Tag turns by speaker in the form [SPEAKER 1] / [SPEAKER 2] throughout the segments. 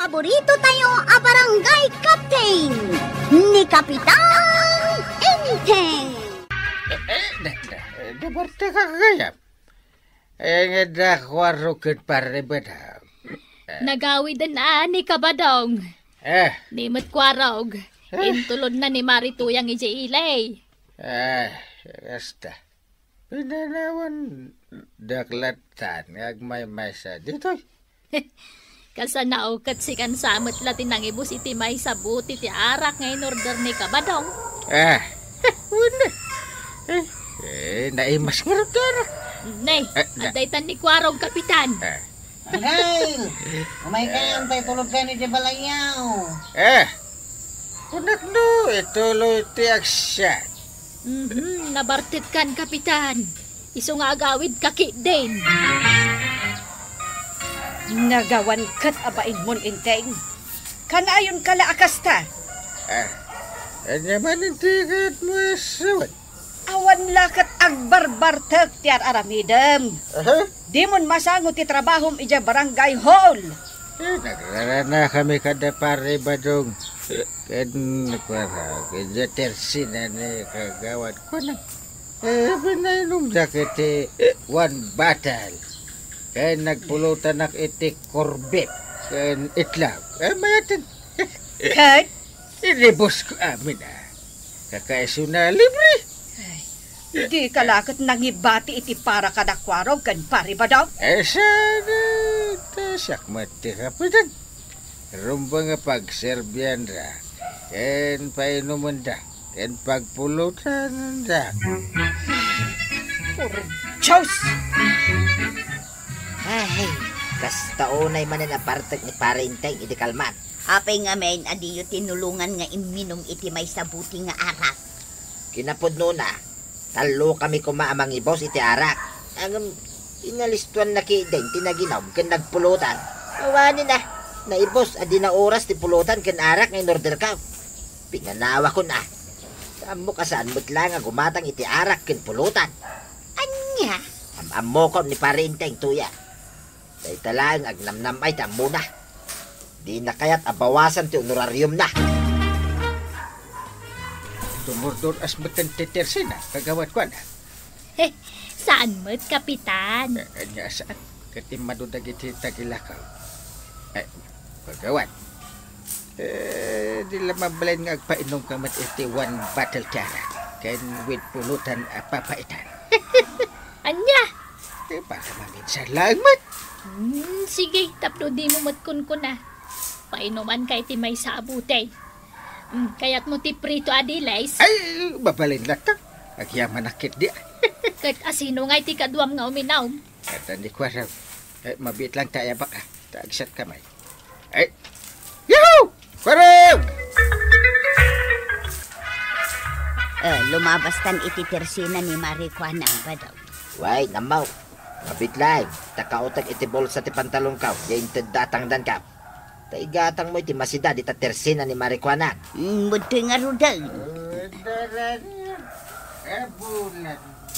[SPEAKER 1] Paborito tayo a barangay captain ni Kapitan Enteng.
[SPEAKER 2] Daparte ka kagayap. Nga dakwaro ket parebeda.
[SPEAKER 3] Nagawid na ni Kabadong. Nimot kwarog. Intulod na ni Marituyang ijailay.
[SPEAKER 2] Basta. Pinanawan daklatan agmay masa dito.
[SPEAKER 3] Kasanao kat si kansamot latin ng ibus iti may sabut iti arak ngayon order ni Kabadong.
[SPEAKER 2] Wala. Naimas nga rin.
[SPEAKER 3] Nay, aday tan ni kwarog kapitan.
[SPEAKER 4] Hey! Umaykan tayo tulog ka ni di balayaw.
[SPEAKER 2] Kunak no, ituloy ti aksyan.
[SPEAKER 3] Nabartit kan kapitan. Iso nga agawid kaki din.
[SPEAKER 5] Nagawan kat abain mon inteng. Kanayon kala akasta.
[SPEAKER 2] Naman hindi kat mo asawad.
[SPEAKER 5] Awan lakat agbarbartek tiar aramidem. Di mon masangot ti trabahom ija barangay hall.
[SPEAKER 2] Nagrarana kami kada pare badong. Kan kaya tersina ni kagawad ko na. Pinainom dakit one battle. Kaya nagpulutan nak iti korbet. Kan itlaw. Mayatin.
[SPEAKER 5] Kat?
[SPEAKER 2] Iribos ko amin Kakaiso na libre.
[SPEAKER 5] Di kalakat nangibati iti para kadakwarog kan pari ba daw?
[SPEAKER 2] Sana. Tasak mati kapitan. Rumba nga pagserbian ra. Ken painuman da. Ken pagpulutan da.
[SPEAKER 5] Diyos!
[SPEAKER 4] Ay, kastaunay man na partek ni Parinteng iti kalmat.
[SPEAKER 1] Apay nga men, adiyo tinulungan nga iminom iti may sabuti nga arak.
[SPEAKER 4] Kinapudno na, talo kami kumaamang ibos iti arak. Ang inalistuan na kideng tinaginom ken nagpulutan. Awanin na, naibos adi na oras ti pulutan ken arak nga inorder ka. Pinanawa ko na. Amo kasaan mo't lang nga gumatang iti arak ken pulutan.
[SPEAKER 1] Anya?
[SPEAKER 4] Amo ko ni Parinteng tuya. Day talang agnamnam ay tamo na. Di na kaya't abawasan ti honorarium na.
[SPEAKER 2] Tumurdor as batan tetersina. Kagawad ko na.
[SPEAKER 3] Saan mo't kapitan?
[SPEAKER 2] Anya saan? Katimado dagiti tagilakaw. Kagawad. Di lamabalain nga agpainom ka mat iti one battle tiara. Ken with pulutan papaitan.
[SPEAKER 3] Anya?
[SPEAKER 2] Para maminsan lang mat.
[SPEAKER 3] Sige, tapno di mo matkunkun na. Painuman kay ti may sabutay. Kaya't mo ti prito adilays.
[SPEAKER 2] Ay, babalin latang. Agyaman nakit di.
[SPEAKER 3] Kat asino nga ti kaduam nga uminaw.
[SPEAKER 2] At hindi ko araw. Mabit lang tayo baka. Taagsat kamay. Ay! Yahoo! Kwaraw!
[SPEAKER 1] Lumabastan iti tersina ni Marijuana ba daw?
[SPEAKER 4] Way, namaw. Mabit lang. Takautag iti bolsa ti pantalong kaw. Yain datang dan kaw. Taigatang mo iti masida di tatersina ni Marijuana.
[SPEAKER 1] Buti nga rudag.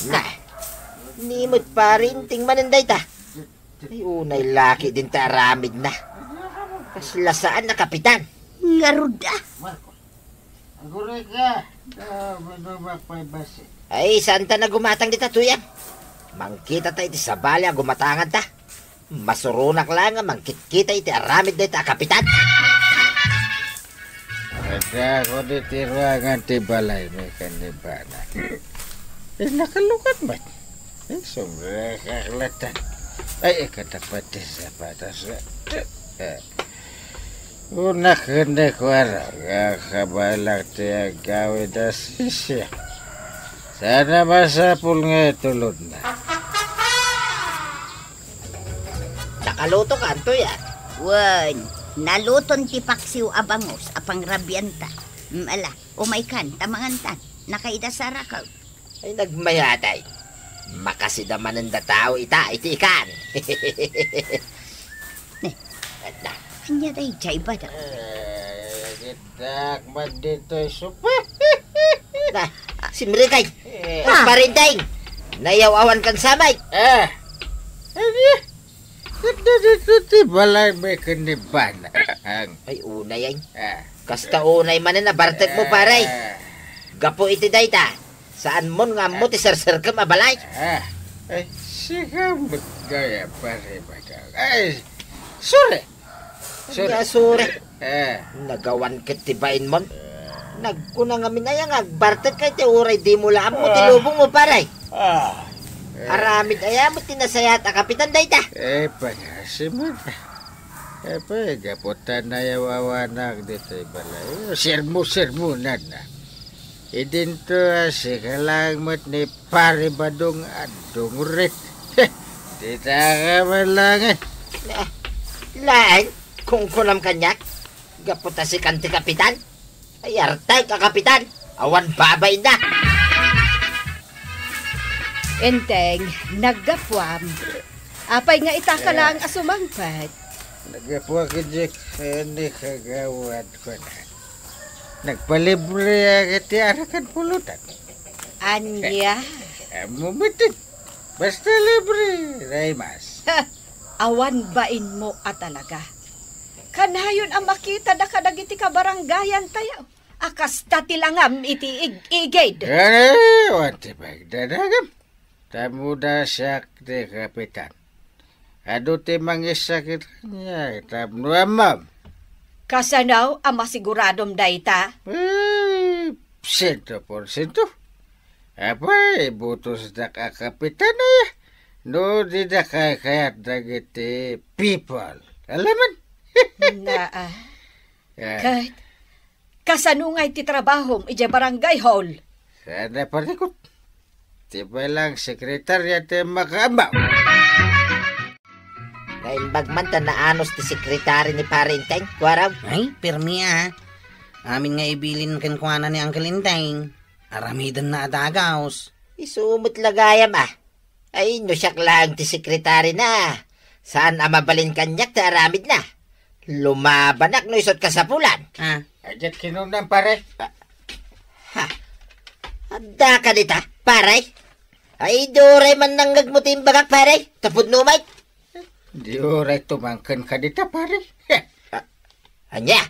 [SPEAKER 4] Nah, nimot Parinting mananday ta. Ay unay laki din ta aramid na. Kaslasaan na kapitan.
[SPEAKER 1] Nga ruda.
[SPEAKER 2] Aguray ka.
[SPEAKER 4] Ay, saan ta na gumatang di tatuyang? Mangkita ta iti sabali gumatangan ta. Masurunak lang nga mangkit-kita iti aramid na ita kapitan.
[SPEAKER 2] Ada ko di tiruangan ti balay ni kanibana. Nakalukat ba? Sumbre kaklatan. Ay, katapat sa patas. Una kende kuara. Kabalak ti agawid na sisya. Sana masapul nga tulod na.
[SPEAKER 4] Nakaluto ka, Antoy,
[SPEAKER 1] Wan, naluton ti paksiw abangos apang rabyanta. Ala, umaykan, tamangantan, nakaidasara ka.
[SPEAKER 4] Ay, nagmayatay. Makasidaman ng tao iti ikan.
[SPEAKER 1] Kanya tayo chay ba daw?
[SPEAKER 2] Gitak man dito'y supa.
[SPEAKER 4] Na, si Mrikay. Parinteng. Nayaw-awan kan samay.
[SPEAKER 2] Dito ti balay may kanibana.
[SPEAKER 4] Ay, unay ay.
[SPEAKER 2] Ah.
[SPEAKER 4] Kasta unay man na bartek mo, paray. Gapo iti dayta. Saan mo nga mo ti ser-ser ka mabalay?
[SPEAKER 2] Ay, siya magkaya pare ba ka? Ay, sure.
[SPEAKER 4] Nga sure.
[SPEAKER 2] Ah.
[SPEAKER 4] Nagawan ket ti bain mon. Nagkuna nga minaya nga bartek kay ti uray di mo laan mo ti lubong mo, paray. Aramid aya mo tinasayat a kapitan dayta.
[SPEAKER 2] Pagasimod. Gaputan na yawawanag dito balay. Sirmo-sirmunan na. Idinto si kalangmat ni pare badong adong rit. Tita ka malangan.
[SPEAKER 4] Lain, kung kunam kanyak, gaputa si kanti kapitan. Ay, artay ka kapitan. Awan babay na.
[SPEAKER 5] Enteng, naggapwam. Apay nga itaka lang asumangpat.
[SPEAKER 2] Nagapuwa ka, Jack. Hindi kagawad ko na. Nagpalibre agad arakan pulutan.
[SPEAKER 5] Anya?
[SPEAKER 2] Mumitin. Basta libre, Raymas.
[SPEAKER 5] Awan bain mo talaga. Kanayon ang makita na kadagiti ka baranggayan tayo. Akas tatilangam iti igid.
[SPEAKER 2] Wanti bagdanagam. Tamuda siya ti kapitan. Ado ti mangisakit niya. Tamnuamam.
[SPEAKER 5] Kasanaw ang masiguradom dayta?
[SPEAKER 2] 100%. Apay, butos na kakapitan na. No, di na kayat dagiti people. Alaman?
[SPEAKER 5] Kahit kasanungay ti trabahom ije barangay hall.
[SPEAKER 2] Sana palikot. Tiba lang sekretarya ti makamaw.
[SPEAKER 4] Naimbag man ta na anos ti sekretary ni Parenteng, kwaraw.
[SPEAKER 6] Ay, pirmi Amin nga ibilin kan kuana ni Uncle Inteng. Aramidan na adagaos.
[SPEAKER 4] Isumot lagayam Ay, no siyak lang ti sekretary na. Saan mabalin kanyak ti aramid na? Lumabanak no isot ka sa pulan.
[SPEAKER 2] Ajat kinunang pare.
[SPEAKER 4] Handa ka dita, pare. Ay, doray man nanggag mo timbagak, pare. Tapod numay.
[SPEAKER 2] Di oray tumangkan ka dita, pare.
[SPEAKER 4] Anya?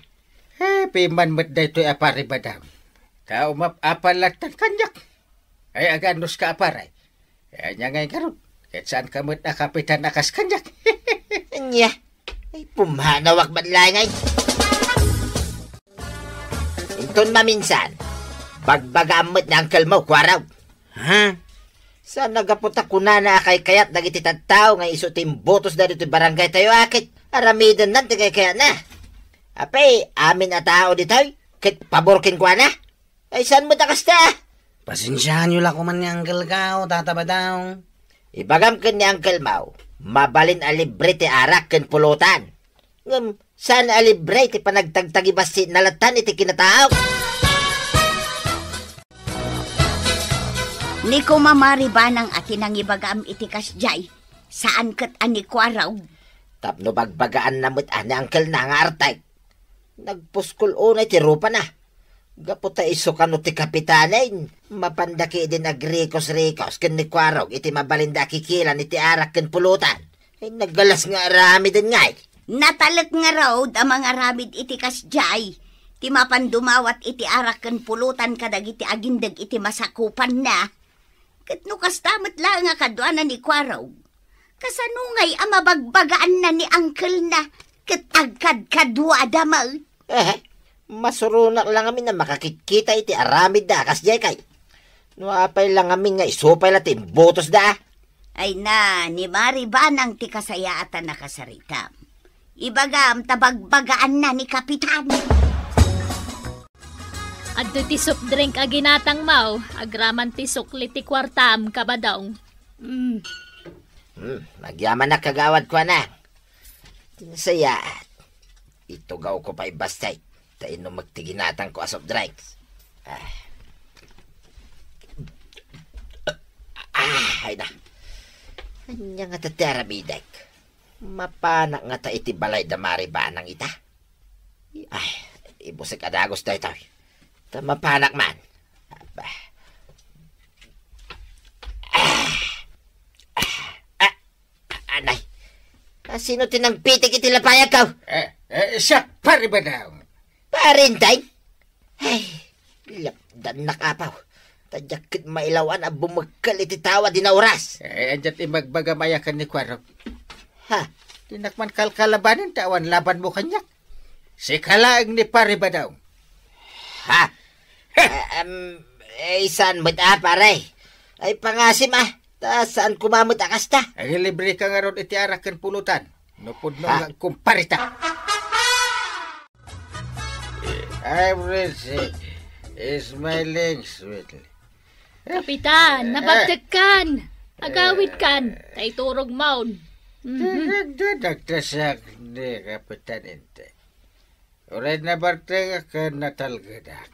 [SPEAKER 2] Piman mat da ito'y apari badam. Kaumap apalatan kanyak. Ay aganos ka aparay. Anya ngay karot. Kahit saan ka mat na kapitan akas kanyak.
[SPEAKER 4] Anya? Ay pumanawak badlangay. Inton maminsan. Bagbagamot na angkel mo, kwaraw. Saan nagapunta kuna na kay kayat nagiti tao nga iso timbotos na dito barangay tayo akit. Aramidan nanti kay kaya na. Apay, amin na tao dito. Kit paborkin kwa na. Ay, saan mo takas ta?
[SPEAKER 6] Pasensyahan nyo lang kuman ni Uncle Kao, tataba daw.
[SPEAKER 4] Ibagam ken ni Uncle Mau, mabalin a libre ti arak ken pulutan. Saan a libre ti panagtagtagi basti nalatan iti kinatao?
[SPEAKER 1] Ni kumamari ba ng atinang ibagam iti kasjay? Saan kat ani kwaraw?
[SPEAKER 4] Tapno bagbagaan namit ani Uncle na nga artay. Nagpuskul unay ti rupa na. Gaputa iso kano ti kapitanay. Mapandaki din agrikos-rikos ken ni kwarog iti mabalinda kikilan iti arak ken pulutan. Ay naggalas nga arami din ngay.
[SPEAKER 1] Natalek nga raw da mga ramid iti kasjay. Ti mapandumawat iti arak ken pulutan kadag iti agindag iti masakupan na. Ket no kastamet lang nga kadwanan ni kwaraw. Kasanungay ang mabagbagaan na ni Uncle na. Ket agkad-kadwa damal.
[SPEAKER 4] Masurunak lang amin na makakikita iti aramid da kasjay kay. Nuapay lang amin nga isupay latim botos da.
[SPEAKER 1] Ay na, ni Mari ba nang ti kasayaatan na kasaritam? Ibagam tabagbagaan na ni Kapitan.
[SPEAKER 3] Adto ti soft drink a ginatang mau, agraman ti sukli ti kwartam kabadong.
[SPEAKER 4] Nagyaman na kagawad ko na. Tinasayat. Itugaw ko pa ibastay. Tain no magtiginatang ko as of drinks. Ay na. Anya nga tatera bidek. Mapanak nga ta iti balay da maribanang ita. Ay, ibusik adagos da ito. Ta mapanak man. Anay. Sino tinangpitik iti lapayag ka?
[SPEAKER 2] Siya, pare Badang.
[SPEAKER 4] Parinteng? Ay, lapdan nakapaw. Tadyak mailawan ang bumagkal iti tawa di na oras.
[SPEAKER 2] Andiyan imagbagamayakan ni Kwarog.
[SPEAKER 4] Ha?
[SPEAKER 2] Tinakman kalkalabanin tawan laban mo kanyak. Si kalaang ni pare Badang.
[SPEAKER 4] Ha? Saan mo't paray? Ay pangasim saan kumamot akasta?
[SPEAKER 2] Ang libre ka nga ron iti arakan pulutan. Nupod mo nga kumparita. I'm rich. Is my legs sweetly.
[SPEAKER 3] Kapitan, nabagtagkan. Agawid kan. Tay turog maun.
[SPEAKER 2] Nagtasak ni Kapitan Inteng. Uray na barteng ka natalgadak.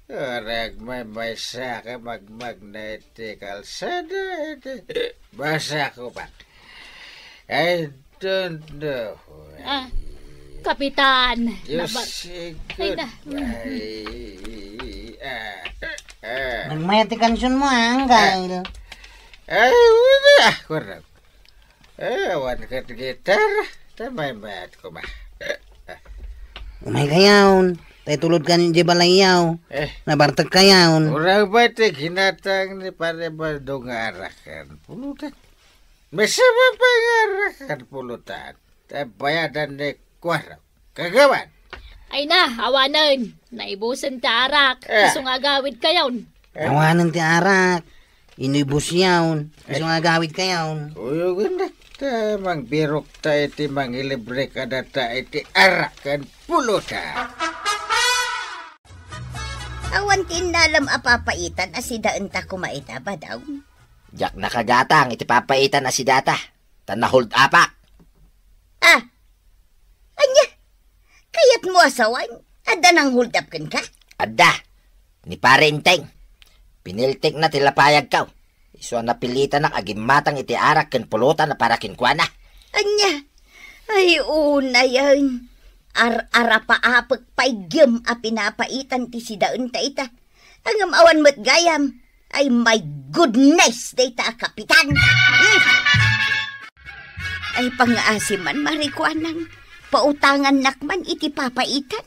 [SPEAKER 2] Orag may saka magmag na iti kalsada iti. Basa ko pa. I don't know.
[SPEAKER 3] Kapitan.
[SPEAKER 2] You say goodbye.
[SPEAKER 6] Nagmayat ti kansyon mo, Anggal.
[SPEAKER 2] Ay, wala. Kurang. Awan ka gitar. Tamay mayat ko ba?
[SPEAKER 6] Umay kayaon. Tay tulod ka ni balayaw. Nabartag kayaon.
[SPEAKER 2] Kurang ba iti ginatang ni pare Badong arakan pulutan? Masama pa nga arakan pulutan. Tabayadan ni Kwarog. Kagawan.
[SPEAKER 3] Ay na, awanan. Naibusan ta arak. Iso nga gawid kayon.
[SPEAKER 6] Awanan ti arak. Inibus yawn. Iso nga gawid kayaon.
[SPEAKER 2] Uyugan na. Tamang birok ta iti mangilibre ka na ta iti arakan pulutan.
[SPEAKER 1] Awan tinalam apapaitan si daan ta kumaita ba daw?
[SPEAKER 4] Jak nakagatang iti papaitan na si data. Tanahold apak.
[SPEAKER 1] Anya? Kayat mo asawan? Ada nang hold up kan ka?
[SPEAKER 4] Adda. Ni pare Inteng. Piniltik na tilapayag ka. Iso na pilitan na agimatang iti arak ken pulutan na para kinkwana.
[SPEAKER 1] Anya? Ay, una yan. Arapa-apag paigyam a pinapaitan ti si daun ta ita. Ang awan mo't gayam. Ay, my goodness, data kapitan. Ay, pang-aasiman, marikwanang. Pautangan nakman iti papaitan.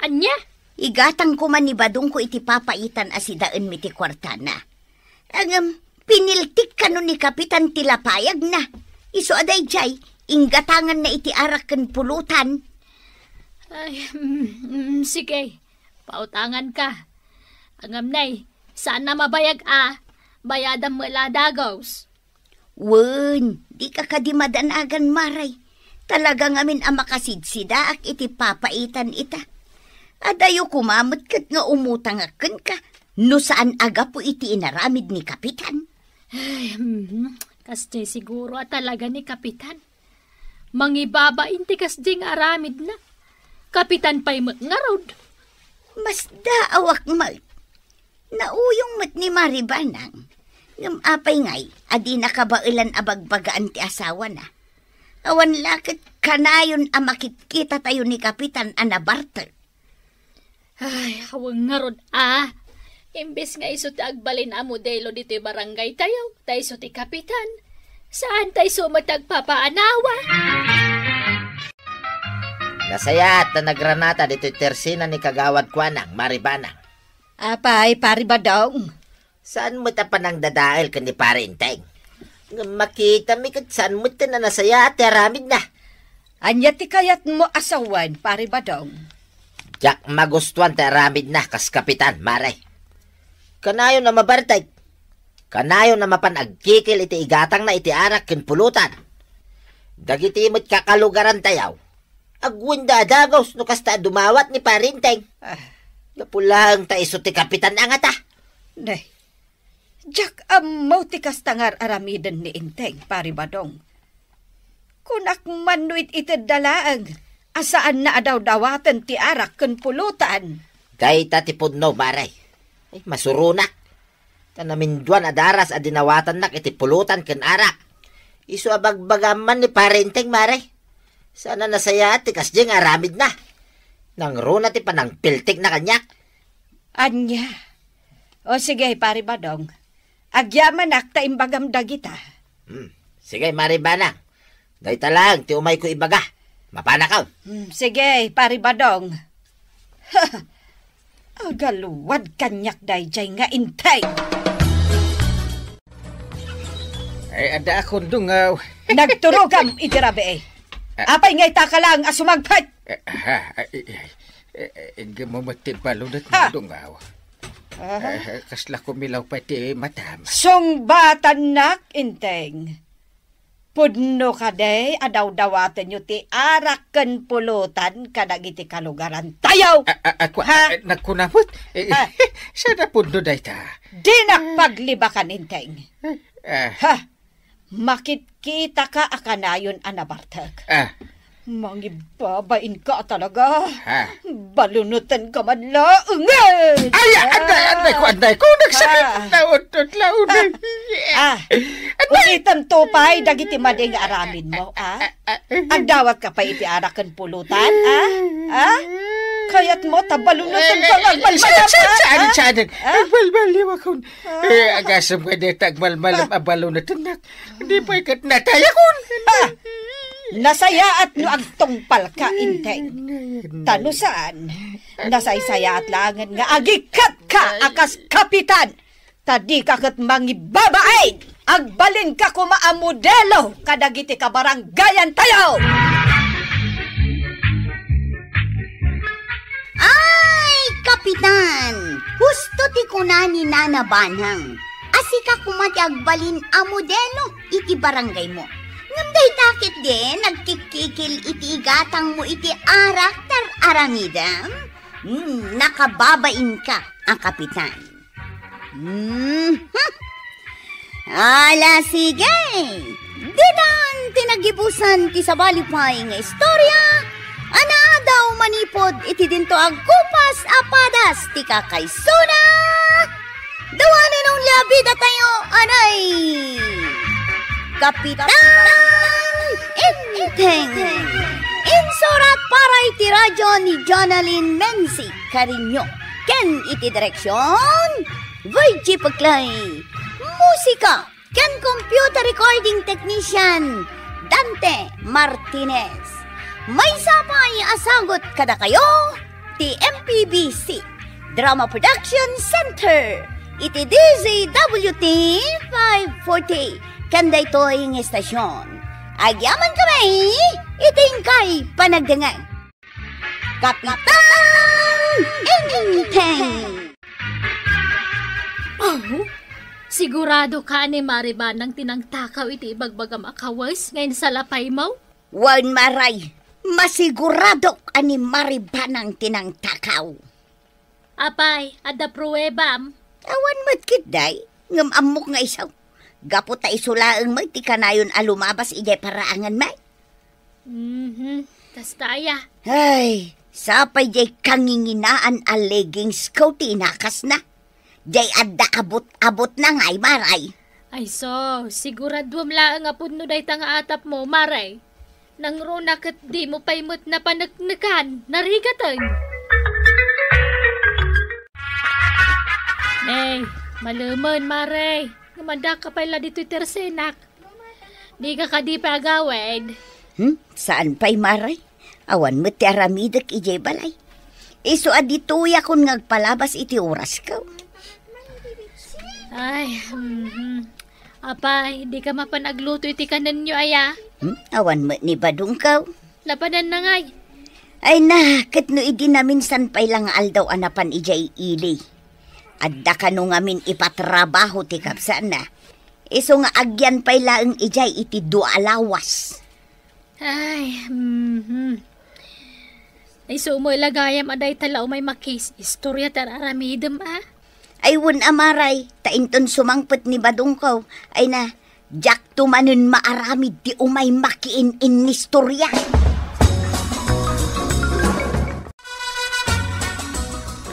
[SPEAKER 3] Anya?
[SPEAKER 1] Igatang ko man ni Badong ko iti papaitan asi daan miti kwartana. Ang piniltik ka nun ni Kapitan tilapayag na. Iso aday jay, inggatangan na iti arakan pulutan.
[SPEAKER 3] Ay, sige. Pautangan ka. Angam nay, saan na mabayag bayadang mula dagaws.
[SPEAKER 1] Wen, di ka kadimadanagan maray. Talagang amin ang makasidsida ak iti papaitan ita. Adayo kumamot kat nga umutang akin ka. No saan aga po iti inaramid ni Kapitan?
[SPEAKER 3] Ay, kasdi siguro talaga ni Kapitan. Mangibaba inti kasdi nga aramid na. Kapitan pa'y ngarod.
[SPEAKER 1] Mas daawak mat. Nauyong mat ni Maribanang. Ngam apay ngay, adi nakabailan abagbagaan ti asawa na. Awan lakit kanayon ang makitkita tayo ni Kapitan anabarter.
[SPEAKER 3] Ay, hawang ngarod Imbes nga iso ti agbalin a modelo dito barangay tayo, tayo so ti Kapitan. Saan tayo so matagpapaanawa?
[SPEAKER 4] Nasaya at nagranata dito tersina ni Kagawad Kwanang, Maribanang.
[SPEAKER 5] Apay, pari ba daw?
[SPEAKER 4] Saan mo ta panang dadail ka ni pare Inteng? Makita mi kat saan mo ta na nasaya at aramid na.
[SPEAKER 5] Anya ti kayat mo asawan, pari ba daw?
[SPEAKER 4] Jak magustuhan ta aramid na kas Kapitan, Mare. Kanayo na mabartay. Kanayo na mapanagkikil iti igatang na iti arak ken pulutan. Dagiti mo't kakalugaran tayaw. Agwunda dagaws no kasta dumawat ni pare Inteng. Napulang ta iso ti Kapitan angata.
[SPEAKER 5] Nay. Jak amaw ti kastangar aramidan ni Inteng, pari Badong. Kunak manuit iti dalaang, asaan na adaw dawatan ti arak ken pulutan.
[SPEAKER 4] Dahita ti pudno, Maray. Ay, masurunak. Tanaminduan adaras a dinawatan nak iti pulutan ken arak. Isu abagbagaman ni pare Inteng, Maray. Sana nasaya ti kasjeng aramid na. Nang runa ti panang piltik na kanyak.
[SPEAKER 5] Anya. O sige, pari Badong. Agyaman ak ta imbagam dagita.
[SPEAKER 4] Sige, Maribanang. Dahita lang, ti umay ko ibaga. Mapana ka.
[SPEAKER 5] Sige, pari Badong. Agaluwad kanyak dayjay nga intay.
[SPEAKER 2] Ay, ada akong dungaw.
[SPEAKER 5] Nagturugam itirabe eh. Apay ngay taka lang asumagpat.
[SPEAKER 2] Hindi mo matibalo na dungaw. Kasla kumilaw pati matam.
[SPEAKER 5] Sungbatan nak inteng. Pudno ka day, adaw-dawaten nyo ti araken pulutan kadagiti kalugaran tayaw.
[SPEAKER 2] Ako, nakunamot. Sana pundo day ta.
[SPEAKER 5] Di nakpaglibakan inteng. Makit-kita ka akanayon anabartag. Mangibabain ka talaga. Balunutan ka man laungan.
[SPEAKER 2] Ay, anday ko. Nagsakit na utot-laun.
[SPEAKER 5] Ulitan tupay, dagiti mading aramin mo, Agdawat ka pa iti arakan pulutan, Kayat mo, tabalunutan ka magbalbalap,
[SPEAKER 2] Saan? Agbalbaliw ako. Agasam ka dito, agbalbalap, abalunutan na. Hindi pa ikat nataya ko.
[SPEAKER 5] Nasaya at no agtongpal ka, inteng. Tano saan? Nasaysaya at langan nga agikat ka akas kapitan. Tadi kakat mangibabain. Agbalin ka kumaamodelo kadagiti ka baranggayan tayo.
[SPEAKER 1] Ay, kapitan! Husto ti kunani nanabanang. Asi ka kumati agbalin a modelo iti barangay mo. Ngamday takit din, nagkikikil iti igatang mo iti arak tar aramidam. Nakababain ka ang kapitan. Ala, sige. Dinan tinagibusan ti sabalipay nga istorya. Ana daw manipod iti dinto agkupas apadas ti kakaysuna. Dawanin ang labida tayo, anay. Kapitan Inteng. Insurat para iti radyo ni Jonalyn Menzi Carinyo. Ken iti direksyon Virgie Paglay. Musika ken computer recording technician Dante Martinez. May sapay asagot kada kayo ti MPBC Drama Production Center. Iti DZWT 540 kanday to'y ng estasyon. Agyaman kami, itingkay panagdangan. Kapitan Inteng!
[SPEAKER 3] Oh, sigurado ka ni Mariban nang tinangtakaw iti ibagbagam akawas ngayon sa lapay mo?
[SPEAKER 1] Wan maray, masigurado ani Mariban ang tinangtakaw.
[SPEAKER 3] Apay, ada pruwebam.
[SPEAKER 1] Awan matkit day, ngam amok nga isaw. Gapot ta isulaang may ti kanayon alumabas ijay paraangan may.
[SPEAKER 3] Tas taya.
[SPEAKER 1] Ay, sapay jay kanginginaan a leggings ko tinakas na. Jay adda abot-abot na ngay maray.
[SPEAKER 3] Ay so, siguraduam laang apod no day tang atap mo, maray. Nang runa kat di mo paimot na panagnakan, narigatan. Nay, maluman, maray. Namanda ka pala dito tersenak. Di ka di pa agawid.
[SPEAKER 1] Saan pa'y maray? Awan mo ti aramidak ijay balay. Iso adituya kung ngagpalabas iti oras ka.
[SPEAKER 3] Ay, apay, di ka mapanagluto iti kanan nyo, aya.
[SPEAKER 1] Awan mo ni badung ka.
[SPEAKER 3] Lapanan na ngay.
[SPEAKER 1] Ay na, kat no idi namin san pa'y lang aldaw anapan ijay ili. Adda ka no ngamin ipatrabaho ti kapsaan na. Iso nga agyan pa'y laang ijay iti dualawas.
[SPEAKER 3] Ay, Ay sumo ilagayam aday talaw may makis. Istorya tararamidam
[SPEAKER 1] Ay wun amaray, tainton sumangpet ni badungkaw. Ay na, jak tumanon maaramid ti umay makiin in istorya.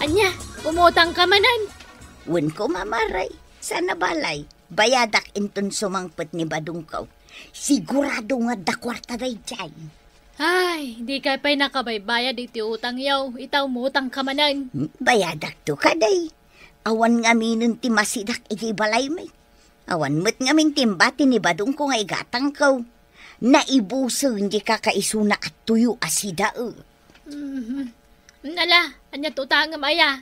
[SPEAKER 3] Anya, umutang ka manan.
[SPEAKER 1] Wun ko mamaray, sana balay. Bayadak inton sumangpet ni badungkaw. Sigurado nga dakwarta day jay.
[SPEAKER 3] Ay, di ka pa'y nakabaybayad iti utang yaw. Itaw mo utang ka manan.
[SPEAKER 1] Bayadak to ka day. Awan nga minun ti masidak iti balay may. Awan mo't nga min timbati ni badungko nga igatang kaw. naibuso hindi kakaisuna at tuyo asida.
[SPEAKER 3] Nala, anya tutangam aya.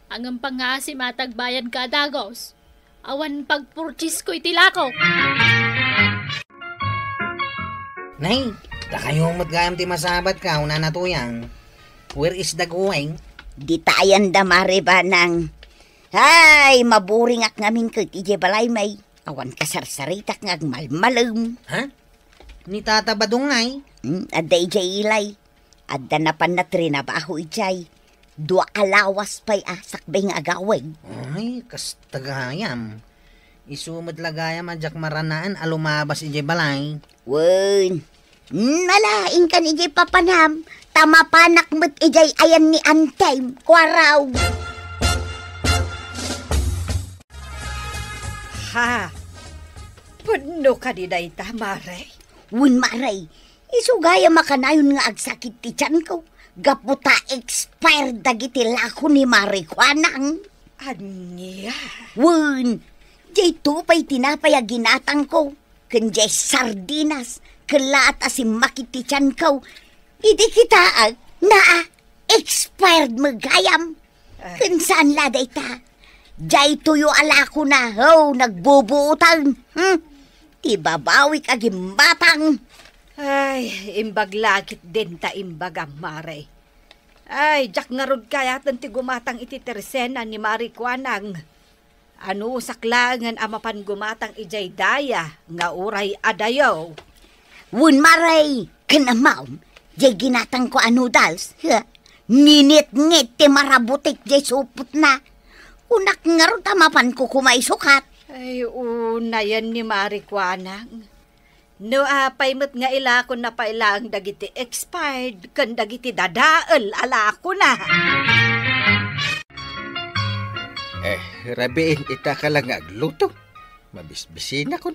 [SPEAKER 3] Ang pangasi matagbayan ka dagos. Awan pagpurchis ko itilako.
[SPEAKER 6] Nay, takayong matgayam ti masabat ka, una na tuyang. Where is the going?
[SPEAKER 1] Di tayan da maribanang. Ay, maburing ak ngamin ko iti balay may. Awan kasarsaritak ng malmalum.
[SPEAKER 6] Ha? Ni Tata Badong ngay?
[SPEAKER 1] Adda ijay ilay. Adda na panatri na ba ako ijay. Dua alawas pa'y sakbay nga agawin.
[SPEAKER 6] Ay, kastagayam. Isumad lagayam adyak maranaan alumabas ijay balay.
[SPEAKER 1] Wen, malaing kan ijay papanam. Tama panak mo't ijay ayan ni Antay. Kwaraw.
[SPEAKER 5] Ha? Puno ka di day Maray.
[SPEAKER 1] Wen maray, isugaya makanayon nga agsakit ti tiyan ko. Gaputa expired dagiti lako ni Marikwanang.
[SPEAKER 5] Anya?
[SPEAKER 1] Wen, jay tupay tinapay a ginatang ko. Kun jay sardinas, kalaat asim makiti tiyan ko. Idi kita na expired magayam. Kun saan laday ta? Jay tuyo alako na, nagbubuutan. Tibabawi ka gimbatang.
[SPEAKER 5] Ay, imbag lakit din ta imbaga, Maray. Ay, jak nga rod kaya ti gumatang iti tersena ni Marikwanang. Ano saklangan amapan gumatang ijay daya, nga uray adayaw.
[SPEAKER 1] Wun maray, kanamaw, jay ginatang ko anudals. Nginit-ngit ti marabutik jay supot na. Unak nga rod amapan ko kumaisukat.
[SPEAKER 5] Ay, una yan ni Marikwanang. No, paimot nga ilakon na pailang dagiti expired, kan dagiti dadaal alako na.
[SPEAKER 2] Rabiin ita ka lang agluto. Mabisbisin ako.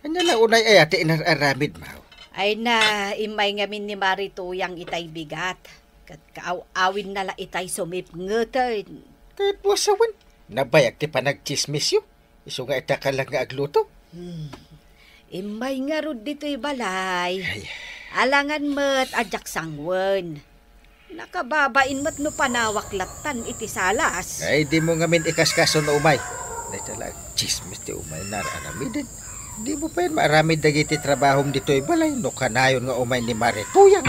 [SPEAKER 2] Anya lang unay ay ate inararamid mo.
[SPEAKER 5] Ay na, imay ngamin ni Marituyang itay bigat. Kat kaaw-awin na la itay sumipngutan.
[SPEAKER 2] Kahit wasawan. Nabayag ti panagchismis yun. Iso nga ita ka lang agluto.
[SPEAKER 5] Imay nga rod dito'y balay. Alangan mo't adyak sangwan. Nakababain mo't no panawaklatan iti salas.
[SPEAKER 2] Ay, di mo nga min ikaskaso na umay. Dahil talag chismis ti umay nararamidin. Di mo pa yun maaramid dagiti trabahom dito'y balay. No kanayon nga umay ni Marituyang.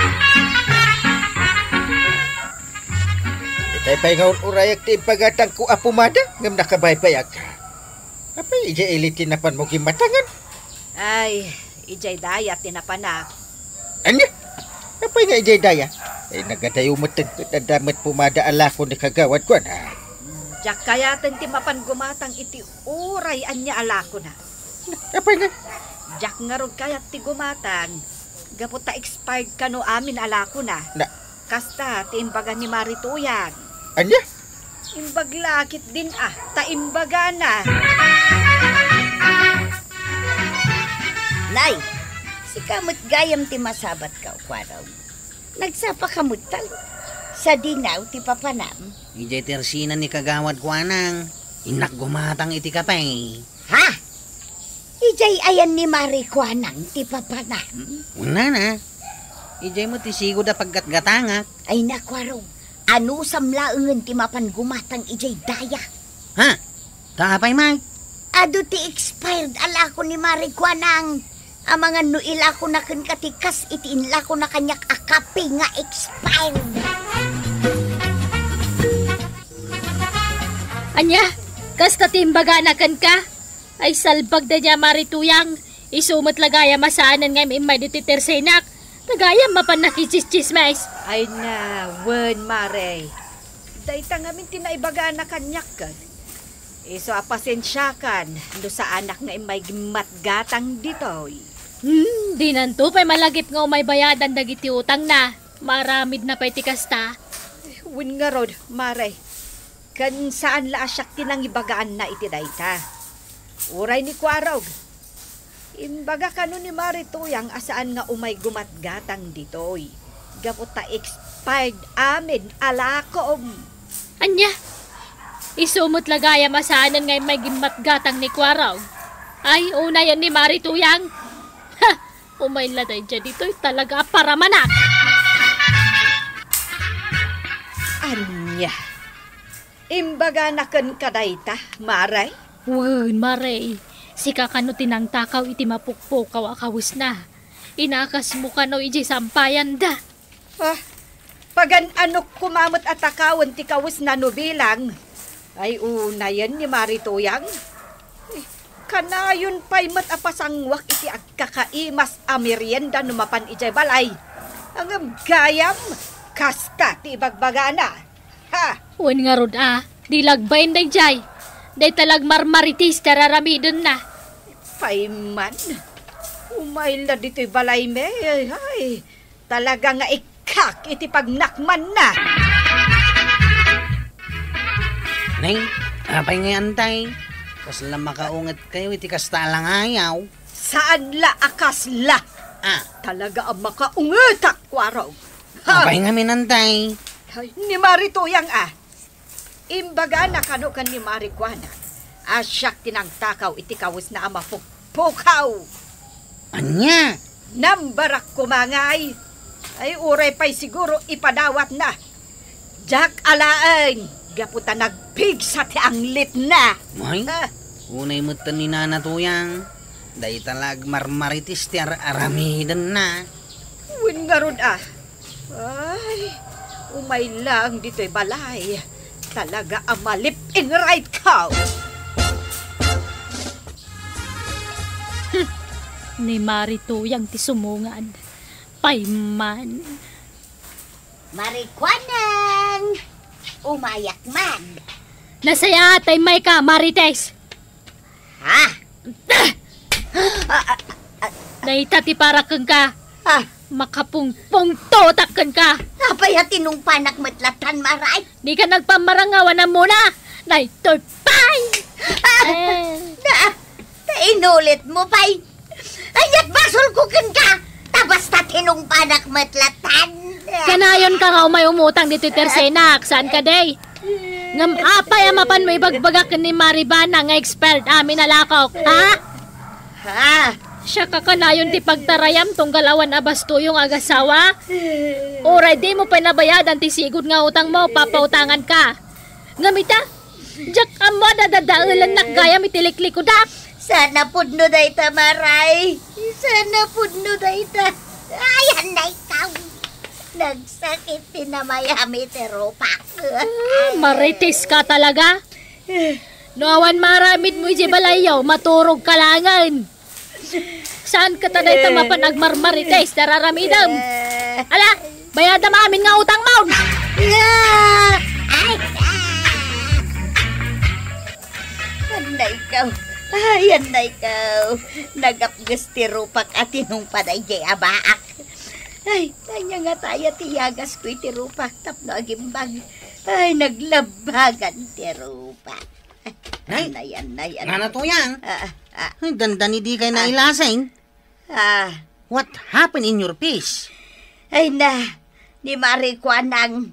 [SPEAKER 2] Itay pa'y nga urayak ti ipagatang ko apumada. Ngam nakabaybayag ka. Apay, ija ilitin na pan mo gimatangan.
[SPEAKER 5] Ay, ijay daya tinapanak.
[SPEAKER 2] Anya? Apay nga ijay daya? Ay, nagadayo mo tadamat pumada alako ni kagawad ko na.
[SPEAKER 5] Jak kaya ti mapan gumatang iti uray anya alako na.
[SPEAKER 2] Apay nga?
[SPEAKER 5] Jak nga rod kaya ti gumatang. Gaputa expired kano amin alako na.
[SPEAKER 2] Na?
[SPEAKER 5] Kasta ti imbaga ni Marituyan.
[SPEAKER 2] Anya?
[SPEAKER 5] Imbag lakit din ta imbaga na.
[SPEAKER 1] Nay, si kamot gayam ti masabat ka, kwaraw. Nagsapa kamot tal. Sa dinaw ti papanam.
[SPEAKER 6] Ijay tersina ni kagawad ko anang. Inak gumatang iti kapay.
[SPEAKER 1] Ha? Ijay ayan ni Marikwanang ti papanam.
[SPEAKER 6] Una na. Ijay mo ti sigod a paggatgatangak.
[SPEAKER 1] Ay nakwaraw, ano samlaengan ti mapan gumatang ijay daya.
[SPEAKER 6] Ha? Tapay mag.
[SPEAKER 1] Ado ti expired alako ni Marikwanang. Amangan no ilako na kan katikas iti inlako na kanyak akapi nga expired.
[SPEAKER 3] Anya, kas katimbaga na kan ka? Ay salbag da niya Marituyang. Isumot lagaya masaanan nga imay diti tersenak. Lagaya mapan nakichischismais.
[SPEAKER 5] Ay na, wen Mare. Dayta ngamin tinaibaga na kanyak kan. Iso apasensyakan do sa anak nga imay gimatgatang ditoy.
[SPEAKER 3] Di nanto pa'y malagip nga umay bayadan dagiti utang na. Maramid na pa'y tikasta.
[SPEAKER 5] Win nga rod, Mare. Kan saan la asyak tinang ibagaan na iti dayta. Uray ni Kwarog. Imbaga kano ni Marituyang asaan nga umay gumatgatang ditoy. Gaputa expired amin alakom.
[SPEAKER 3] Anya, isumot lagaya masaanan nga may gimatgatang ni Kwaraw. Ay, una yan ni Marituyang. Ha! Umayla dayjay dito'y talaga para manak.
[SPEAKER 5] Anya. Imbaga na ken kadayta, maray.
[SPEAKER 3] Wen, Maray. Si kakano tinang takaw iti mapukpukaw akawis na. Inakas mo kano iti sampayan da.
[SPEAKER 5] Ah, pagan anok kumamot at takawan ti kawis na nubilang. Ay una yan ni Marituyang. Kanayon pa'y matapasangwak iti agkakaimas amerienda numapan ijay balay. Ang gayam, kasta ti bagbagana. Ha?
[SPEAKER 3] Wen nga rod di lagbayin dayjay. Day talag marmaritis tararamidon na.
[SPEAKER 5] Payman, umayla dito'y balay me. Ay, talaga nga ikak iti pagnakman na.
[SPEAKER 6] Nay, apay nga antay. Kasla makaungat kayo, iti kasta lang ayaw.
[SPEAKER 5] Saan la akasla? Talaga ang makaungetak kwaraw.
[SPEAKER 6] Apay nga minantay.
[SPEAKER 5] Ni Marituyang Imbaga na kano kan ni Marikwana. Asyak tinangtakaw iti kawis na amapukpukaw.
[SPEAKER 6] Anya?
[SPEAKER 5] Nambarak kumangay. Ay uray pa'y siguro ipadawat na. Jak alaan. Gaputa nagpig sa tianglit na.
[SPEAKER 6] May? Unay mo ni Nanatuyang. Day talag marmaritis ti aramidan na.
[SPEAKER 5] Win nga ron Ay, umay lang dito'y balay. Talaga ang malip in right cow.
[SPEAKER 3] Ni Marituyang ti sumungan. Payman.
[SPEAKER 1] Marikwanang! Umayak man.
[SPEAKER 3] Nasaya atay may ka, Marites.
[SPEAKER 1] Ha?
[SPEAKER 3] Naita ti para kang ka. Makapungpong totakan ka.
[SPEAKER 1] Napaya tinong panak matlatan, Maray.
[SPEAKER 3] Di ka nagpamarangawan na muna. Naitorpay!
[SPEAKER 1] Inulit mo, Pay. Ayat basol kukin ka. Tabas ta tinong panak matlatan.
[SPEAKER 3] Kanayon ka nga umay umutang dito tersenak. Saan ka, day? Ngam apay amapan mo ibagbagak ni Maribana nga expired amin alakaw. Ha?
[SPEAKER 1] Ha?
[SPEAKER 3] Siya kakanayon ti pagtarayam tong galawan abasto yung agasawa. Oray di mo pinabayadan ti sigod nga utang mo, papautangan ka. Ngamita, jak amo dadadaulan nakgayam itilikliko da.
[SPEAKER 1] Sana pudno dayta, Maray. Sana pudno dayta. Ayan na ikaw. Nagsakit tinamayami teropa.
[SPEAKER 3] Maritis ka talaga. Noawan maramit mo iji balayaw, maturog kalangan. Saan ka taday tamapan agmarmarites, nararamidam? Ala, bayada maamin nga utang mo!
[SPEAKER 1] Ayan na ikaw. Nagapgastirupak at inong paday jay abaak. Ay, tanya nga tayo tiyagas ko itirupak tapno agimbag. Ay, naglabagan tirupak.
[SPEAKER 6] Ay,
[SPEAKER 1] yan.
[SPEAKER 6] Nanatuyang. Ay, dandani di kayo nailasing. What happened in your face?
[SPEAKER 1] Ay na, ni Marikwa ng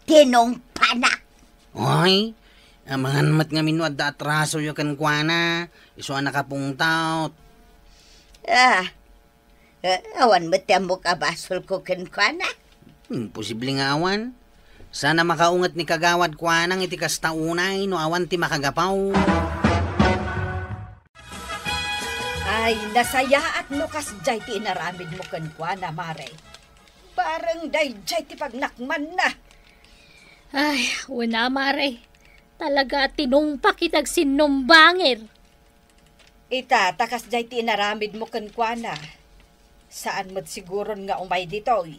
[SPEAKER 1] tinong panak.
[SPEAKER 6] Ay, mga namat nga minuad da atraso yung kankwana. Iso nakapungtaot.
[SPEAKER 1] Awan mo tiyamo ka basol ko kankwana?
[SPEAKER 6] Imposible nga awan. Sana makaungat ni kagawad kwanang iti kastaunay no awan ti makagapaw.
[SPEAKER 5] Ay, nasaya at nukas jay ti inaramid mo kankwana, Mare. Parang day jay ti pagnakman na.
[SPEAKER 3] Ay, wala Mare. Talaga tinumpak kitag sinumbangir.
[SPEAKER 5] Ita, takas jay ti inaramid mo kankwana. Saan mo't siguron nga umay ditoy?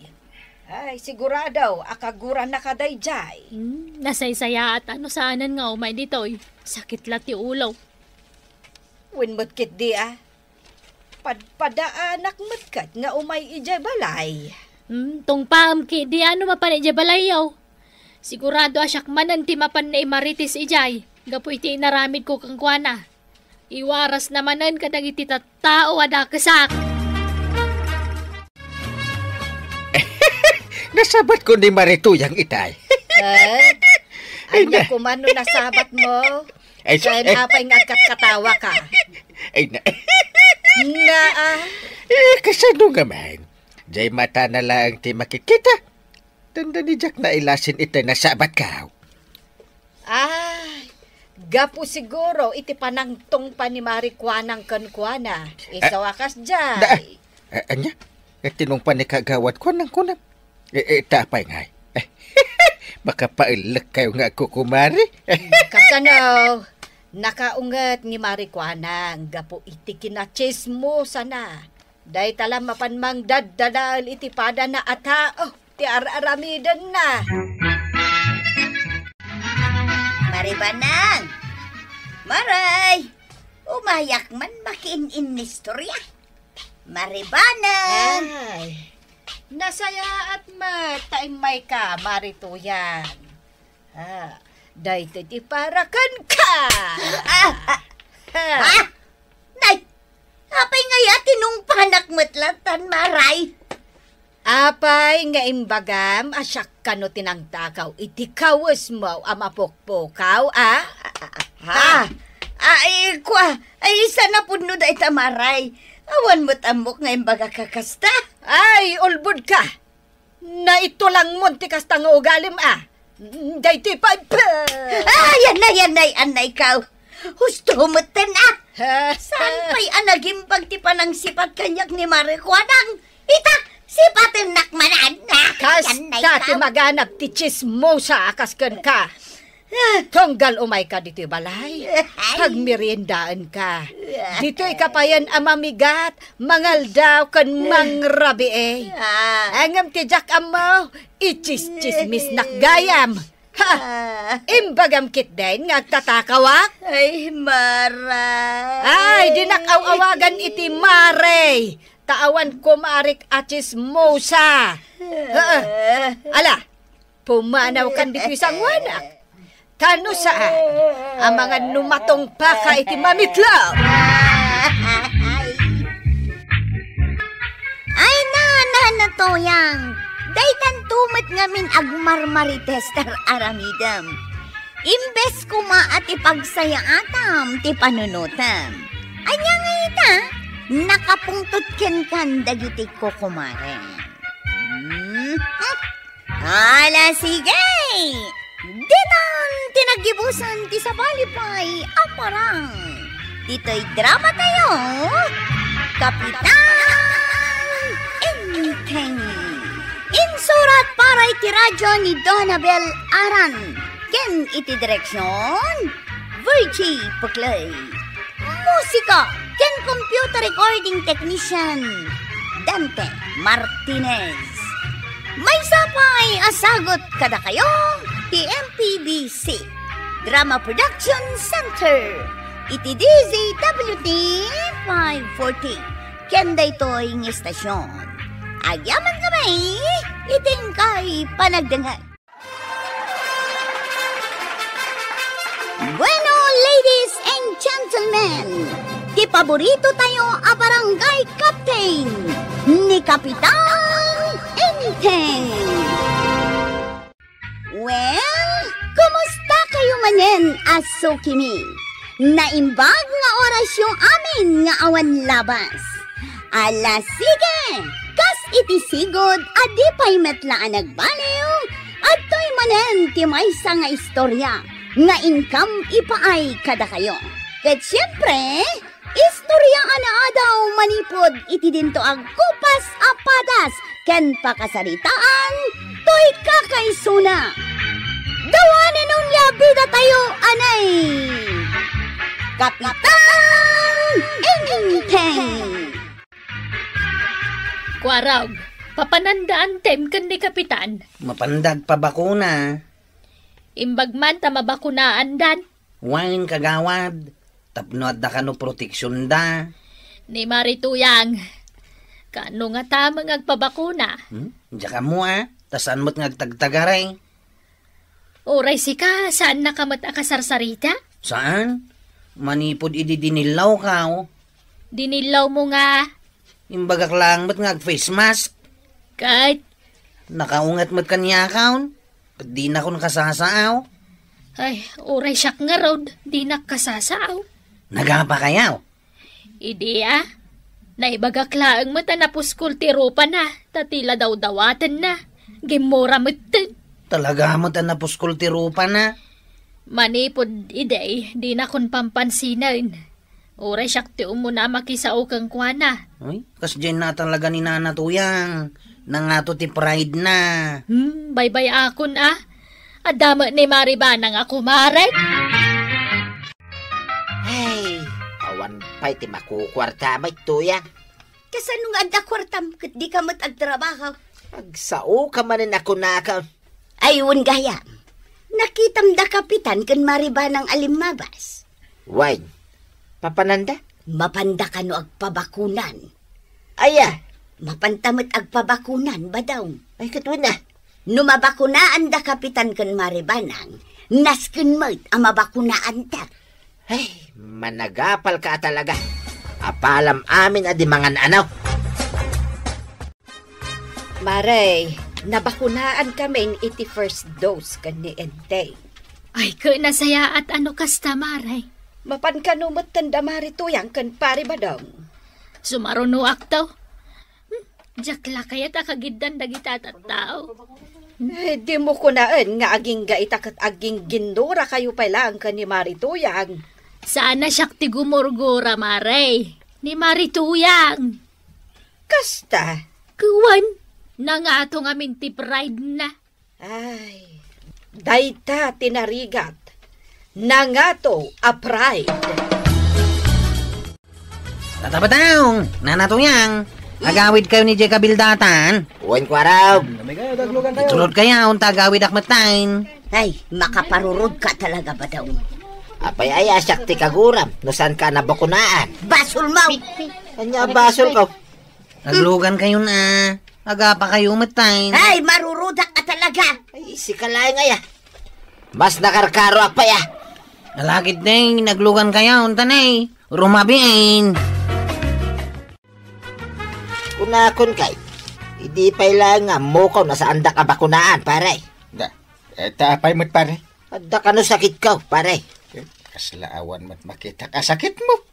[SPEAKER 5] Ay, sigurado, akagura na kaday jay.
[SPEAKER 3] Nasaysaya at ano saanan nga umay ditoy. Sakit lati ulaw.
[SPEAKER 5] Winmot kit di Padaanak matkat nga umay ijay balay.
[SPEAKER 3] Tong paamki di ano mapan ijay balay yaw. Sigurado asyak manan ti mapan na imaritis ijay. Gapo iti inaramid ko kang kuana. Iwaras namanan kadag iti tattao adakasak.
[SPEAKER 2] Nasabat ko ni Marituyang itay.
[SPEAKER 5] Anya kumano nasabat mo?
[SPEAKER 2] Ay,
[SPEAKER 5] Kaya napay nga katawa ka.
[SPEAKER 2] Ay na. Kasano gaman? Jay mata na lang ti makikita. Tanda ni Jack na ilasin ito na sabat ka.
[SPEAKER 5] Ay, gapo siguro iti panangtong pa ni Marikwanang kankwana. Isawakas jay.
[SPEAKER 2] Anya? Tinungpan ni kagawad ko nang kunam. Tapay nga. Baka pailak kayo nga kukumari.
[SPEAKER 5] Kasano, nakaungat ni Marikwanang gapo iti kinachismo sana. Day talam mapanmang daddadal iti pada na atao. Ti aramidan na.
[SPEAKER 1] Maribanang! Maray! Umayak man makin-in istorya. Maribanang!
[SPEAKER 5] Ay, nasaya at mataimay ka, marituyan. Day ti parakan ka!
[SPEAKER 1] Nay! Apay ngaya tinong panakmatlatan, Maray!
[SPEAKER 5] Apay nga imbagam, asyak ka no tinangtakaw, iti kawas mo amapokpokaw,
[SPEAKER 1] Ay, isa na puno da ita, Maray. Awan mo't amok nga imbaga kakasta.
[SPEAKER 5] Ay, ulbud ka! Na ito lang mo, ti kasta nga ugalim, Day ti pa.
[SPEAKER 1] Yan na, anay ikaw. Husto humatan, Saan pa'y anagimbag ti panang sipat kanyak ni Marikwanang? Ita, sipatin nakmanan.
[SPEAKER 5] Kasta ti maganap ti chismosa kaskan ka. Tonggal umay ka dito balay. Pagmeriendaan ka. Dito ikapayan amamigat, mangal daw kan mangrabi Angam ti Jack amaw, ichis-chismis nakgayam. Imbagam kit din ngagtatakawak.
[SPEAKER 1] Ay, Maray.
[SPEAKER 5] Ay, dinakaw-awagan iti Maray. Taawan ko maarik achismosa. Ala, pumanaw kan dito isang wanak. Kano saan? Ang mga numatong pa ka iti mamitlaw.
[SPEAKER 1] Ay, na toyang. Daytan tumat ngamin agmarmarites tar aramidam. Imbes kuma at ipagsaya atam ti panunutam. Anya nga ita, nakapungtot kan dagiti ko kumare. Ala sige! Ditan tinagibusan ti sabalipay aparang. Dito'y drama tayo. Kapitan Enteng. Insurat para iti radyo ni Donabel Aran. Ken iti direksyon Virgie Puklay. Musika ken computer recording technician Dante Martinez. May sapay asagot kada kayo ti MPBC Drama Production Center iti DZWT 540 kenda ito'y ng estasyon. Agyaman kami iting kay panagdangan. Bueno, ladies and gentlemen, ti paborito tayo a barangay captain ni Kapitan Enteng. Well, kumusta kayo manen, aso kimi? Naimbag nga oras yung amin nga awan labas. Ala sige, kas iti sigod adi pa'y metlaan nagbaliw at to'y manen ti maysa nga istorya nga income ipaay kada kayo. Ket siyempre, istorya ana daw manipod iti dinto ag kupas apadas ken pakasaritaan to'y kakaisuna. Dawanin nun bida tayo anay Kapitan Enteng.
[SPEAKER 3] Kuaraw, papanandaan tem kan ni Kapitan.
[SPEAKER 6] Mapandag pa bakuna.
[SPEAKER 3] Imbagman ta mabakunaan dan.
[SPEAKER 6] Wain kagawad. Tapno at da kano proteksyon da.
[SPEAKER 3] Ni Marituyang, kano nga tamang agpabakuna?
[SPEAKER 6] Diya ka mo tasan mo't ngagtagtagaray.
[SPEAKER 3] Uray si ka, saan nakamat akasarsarita?
[SPEAKER 6] Saan? Manipod ididinilaw ka
[SPEAKER 3] Dinilaw mo nga.
[SPEAKER 6] Imbagak lang mo't ngag-face mask.
[SPEAKER 3] Kahit,
[SPEAKER 6] Nakaungat mo't kanya kaon. Di na ko nakasasaaw.
[SPEAKER 3] ay, uray siyak nga rod, di nakasasaaw.
[SPEAKER 6] Nagapa kayaw.
[SPEAKER 3] Ideya, Naibagaklaang mata na puskul ti rupa na, tatila daw dawatan na. Gimura matan.
[SPEAKER 6] Talaga mo ta napuskol ti rupa na.
[SPEAKER 3] Manipod iday, di na kon pampansinan. Oray siyak ti umuna makisao kang kuana.
[SPEAKER 6] Ay, kas dyan na talaga ni Nana Tuyang. Nangato ti pride na.
[SPEAKER 3] Baybay akon Adama ni Maribanang ako maray.
[SPEAKER 4] Hey, awan pa'y ti makukwarta may Tuyang.
[SPEAKER 1] Kasano nga da kwartam, kat di ka matagtrabaho.
[SPEAKER 4] Agsao ka manin ako nakaw.
[SPEAKER 1] Ayun gaya, nakitam da kapitan kan Maribanang alimabas.
[SPEAKER 4] Why? Papananda?
[SPEAKER 1] Mapanda ka no agpabakunan.
[SPEAKER 4] Aya,
[SPEAKER 1] Mapantamot agpabakunan ba daw?
[SPEAKER 4] ay katun na.
[SPEAKER 1] Numabakunaan da kapitan kan Maribanang, nasken mo't ang mabakunaan ta.
[SPEAKER 4] Ay, managapal ka talaga. Apalam amin adi mangan anaw.
[SPEAKER 5] Maray, nabakunaan kami iti first dose kan ni Enteng.
[SPEAKER 3] Ay, nasaya at ano kasta maray.
[SPEAKER 5] Mapan kanumot tanda Tuyang kan pari badong.
[SPEAKER 3] Sumarunuak daw. Jakla kaya't akagidan dagita at tao.
[SPEAKER 5] Di mo kunaan nga aging gaitakat aging gindura kayo pa lang kan ni Tuyang.
[SPEAKER 3] Sana siyak ti gumurgura maray. Ni Marituyang.
[SPEAKER 5] Kasta.
[SPEAKER 3] Kuwan, nangato nga minti pride na.
[SPEAKER 5] Ay, dayta tinarigat. Nangato a pride.
[SPEAKER 6] Tatabataong, Nana Tuyang. Agawid kayo ni Jeka Bildatan.
[SPEAKER 4] Uwan ko araw.
[SPEAKER 6] Itulod kaya ang tagawid akmatain.
[SPEAKER 1] Ay, makaparurod ka talaga ba daw?
[SPEAKER 4] Apay ay asyak ti kaguram. No saan ka nabakunaan?
[SPEAKER 1] Basol mo!
[SPEAKER 4] Kanya basol ko.
[SPEAKER 6] Naglugan kayo na. Agapa kayo matain.
[SPEAKER 1] Ay, marurudak ka talaga!
[SPEAKER 4] Ay, si kalay nga ya. Mas nakarkaro apay
[SPEAKER 6] Nalakit din, naglugan kayo ang tanay. Rumabiin.
[SPEAKER 4] Kunakon kay. Hindi pa ilang nga mukaw na sa anda ka bakunaan, pare.
[SPEAKER 2] Da, tapay mo't pare.
[SPEAKER 4] Adda ka no sakit ka, pare.
[SPEAKER 2] Kaslaawan mo't makita ka sakit mo.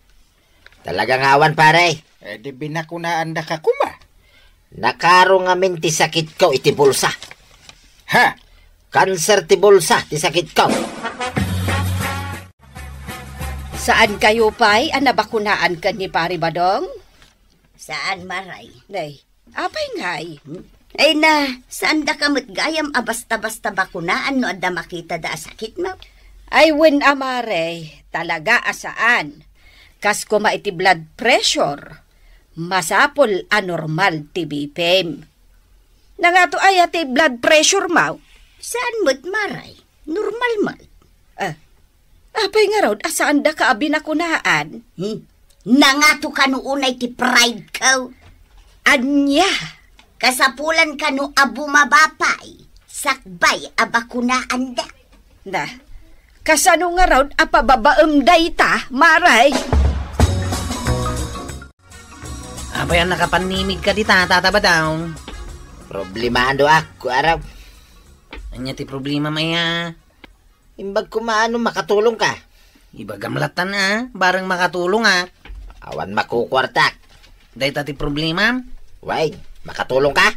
[SPEAKER 4] Talagang awan, pare.
[SPEAKER 2] Di binakunaan da ka kuma.
[SPEAKER 4] Nakaro nga min ti sakit ka iti bulsa.
[SPEAKER 2] Ha?
[SPEAKER 4] Kanser ti bulsa ti sakit ka.
[SPEAKER 5] Saan kayo pa'y nabakunaan kan ni pari badong?
[SPEAKER 1] Saan, Maray?
[SPEAKER 5] Nay, apay ngay.
[SPEAKER 1] Ay na, saan da ka matgayam basta-basta bakunaan no adda makita da sakit mo?
[SPEAKER 5] Ay wen amare, talaga asaan. Kas kuma iti blood pressure, masapol anormal ti BPM. Nangato ay ati blood pressure mo.
[SPEAKER 1] Saan mo't, Maray? Normal mo.
[SPEAKER 5] Apay nga raw, asaan da ka abinakunaan?
[SPEAKER 1] Nangato ka no unay ti pride ko.
[SPEAKER 5] Anya,
[SPEAKER 1] Kasapulan ka no abu mabapay. Sakbay abakunaan da.
[SPEAKER 5] na, kasano nga raw, apababaem dayta, maray.
[SPEAKER 6] Apay ang nakapanimig ka di tatabataong.
[SPEAKER 4] Problema ando ako, araw.
[SPEAKER 6] Anya ti problema maya.
[SPEAKER 4] Imbag kumaano makatulong ka.
[SPEAKER 6] Iba gamlatan barang makatulong
[SPEAKER 4] Awan makukwartak.
[SPEAKER 6] Day ti problema.
[SPEAKER 4] Why, makatulong ka?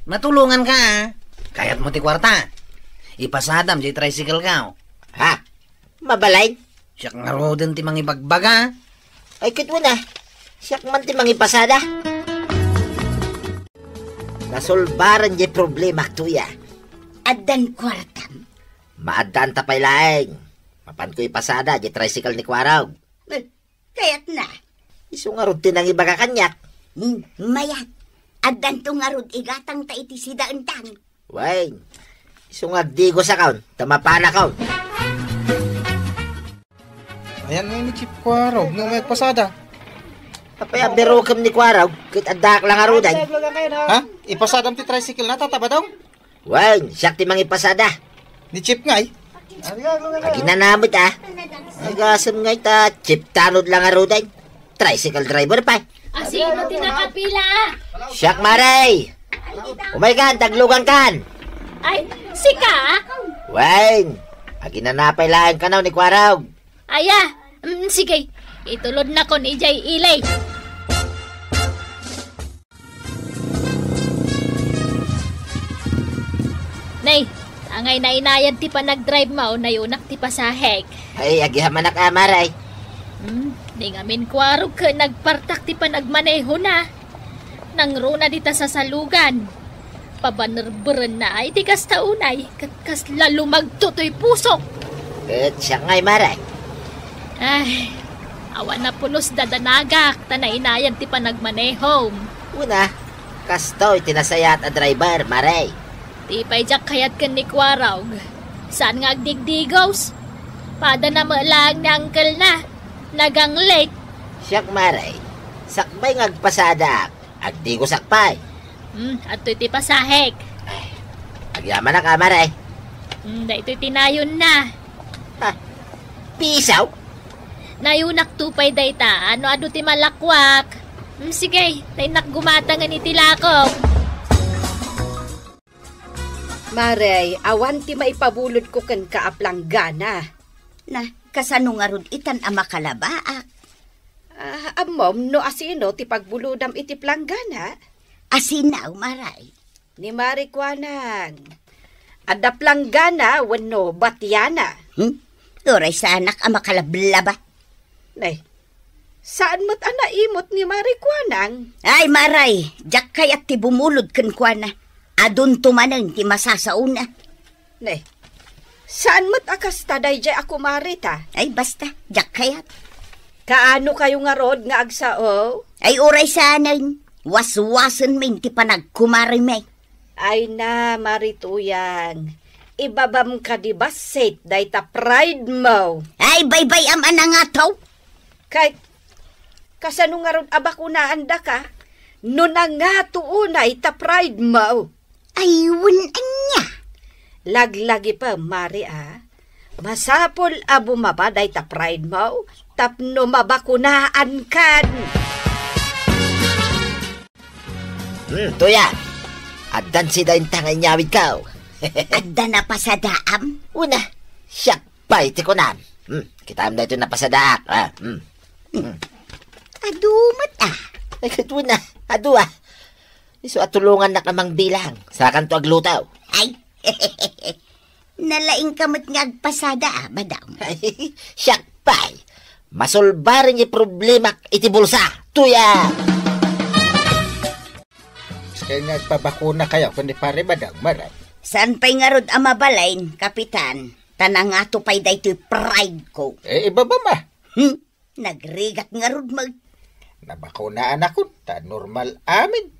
[SPEAKER 6] Matulungan ka Kayat mo ti kwarta. Ipasadam di tricycle ka.
[SPEAKER 4] Ha? Mabalay?
[SPEAKER 6] Siyak nga roden ti mangibagbaga.
[SPEAKER 4] Ay kitwo na. Siyak man ti mangipasada. Nasolbaran di problema tuya.
[SPEAKER 1] Addan kwartam.
[SPEAKER 4] Maaddan tapay laeng. Mapan ko ipasada di tricycle ni Kwaraw.
[SPEAKER 1] Kayat na.
[SPEAKER 4] Iso nga rod tinang iba kakanyak.
[SPEAKER 1] Mayat. Addan to nga rod igatang ta iti sidaantang.
[SPEAKER 4] Way, iso nga digo sa kaon. Tamapana kaon.
[SPEAKER 2] Ayan nga ni Chip Kwaraw, nga may pasada.
[SPEAKER 4] Apay abirokam ni Kwaraw. Kit adak lang arudan.
[SPEAKER 2] Ha? Ipasadam ti tricycle na tataba daw?
[SPEAKER 4] Way, siyak ti mangipasada.
[SPEAKER 2] Ni Chip nga
[SPEAKER 4] Ginanamit Agasam nga ita, chip tanod lang arudan. Tricycle driver pa.
[SPEAKER 3] Sino tinakapila?
[SPEAKER 4] Siyak maray. Umaykan, taglugan kan.
[SPEAKER 3] Ay, sika?
[SPEAKER 4] Wayne, aginanapay laing kanaw ni Kwaraw.
[SPEAKER 3] Aya, sige. Itulod na ko ni Jay Ilay. Nay, angay na inayan ti pa nag-drive mo, nayunak ti pasaheg.
[SPEAKER 4] Ay, agihaman na ka, maray.
[SPEAKER 3] Di ngamin kwarog ka nagpartak ti pa nagmaneho na. Nangruna dita sa salugan. Pabanerberan na ay ti kas taunay, kas lalo magtutoy pusok.
[SPEAKER 4] Siya ngay, maray.
[SPEAKER 3] Ay, awan na pulos dadanagak, tanainayan ti pa nagmaneho.
[SPEAKER 4] Una, kastoy tinasayat a driver, maray.
[SPEAKER 3] Ti pay jak kayat kan ni kwarog. Saan nga agdigdigos? Pada na maalang ni uncle na. Nagang late.
[SPEAKER 4] Siyak, maray. Sakbay ngagpasada. Agdi ko sakpay.
[SPEAKER 3] Ato iti pasahek.
[SPEAKER 4] Agyaman na ka, maray.
[SPEAKER 3] Da ito'y tinayon na.
[SPEAKER 4] Pisaw?
[SPEAKER 3] Nayunak tupay dayta. Ano ti malakwak. Sige, taynak gumatangan iti lakok.
[SPEAKER 5] Maray, awan ti maipabulod ko kan kaaplanggana.
[SPEAKER 1] Na, kasano nga rod itan ang makalabaak.
[SPEAKER 5] Amom, no asino ti pagbuludam iti planggana?
[SPEAKER 1] Asinaw, maray.
[SPEAKER 5] Ni Marikwanang. Ada planggana, wano batyana.
[SPEAKER 1] Uray sa anak ang makalablaba.
[SPEAKER 5] Nay, saan mo't anaimot ni Marikwanang?
[SPEAKER 1] Ay, maray, jak kayat ti bumulod kan kwa na. Adun tumanan ti masasauna.
[SPEAKER 5] Nay, saan mo't akas taday jay ako marita?
[SPEAKER 1] Ay, basta, jak kayat.
[SPEAKER 5] Kaano kayo nga rod nga agsao?
[SPEAKER 1] Ay, uray sanan. Waswasan min ti panagkumari may.
[SPEAKER 5] Ay na, Marituyang. Ibabam ka di ba set dayta pride mo?
[SPEAKER 1] Ay, baybay am anangataw.
[SPEAKER 5] Kay, kasano nga rod abakunaan da ka? No na nga tuunay ta pride mo.
[SPEAKER 1] Ay, niya.
[SPEAKER 5] Laglagi pa, Mari Masapol bumaba ta pride mo, tapno mabakunaan kan.
[SPEAKER 4] Tuya. Addan si dahin tangay nyawid ka.
[SPEAKER 1] Adda na pa sa daam.
[SPEAKER 4] Una, siyak pa iti ko na. Kita na ito na pa sa daak.
[SPEAKER 1] Adumat
[SPEAKER 4] Ay, katuna. Adu Iso atulungan na kamang bilang. Sa kanto aglutaw.
[SPEAKER 1] Ay, nalaing kamot ngagpasada, badam.
[SPEAKER 4] Ay, siyak pa. Masolbarin yung problema iti bulsa. Tuya!
[SPEAKER 2] Kaya nagpabakuna kayo kundi pare badang maray.
[SPEAKER 1] Saan pa'y nga rod ang mabalain, kapitan? Tanang nga to pa'y dayto'y pride ko.
[SPEAKER 2] Iba ba ma?
[SPEAKER 1] Nagrigat nga rod
[SPEAKER 2] Nabakunaan ako, ta normal amin.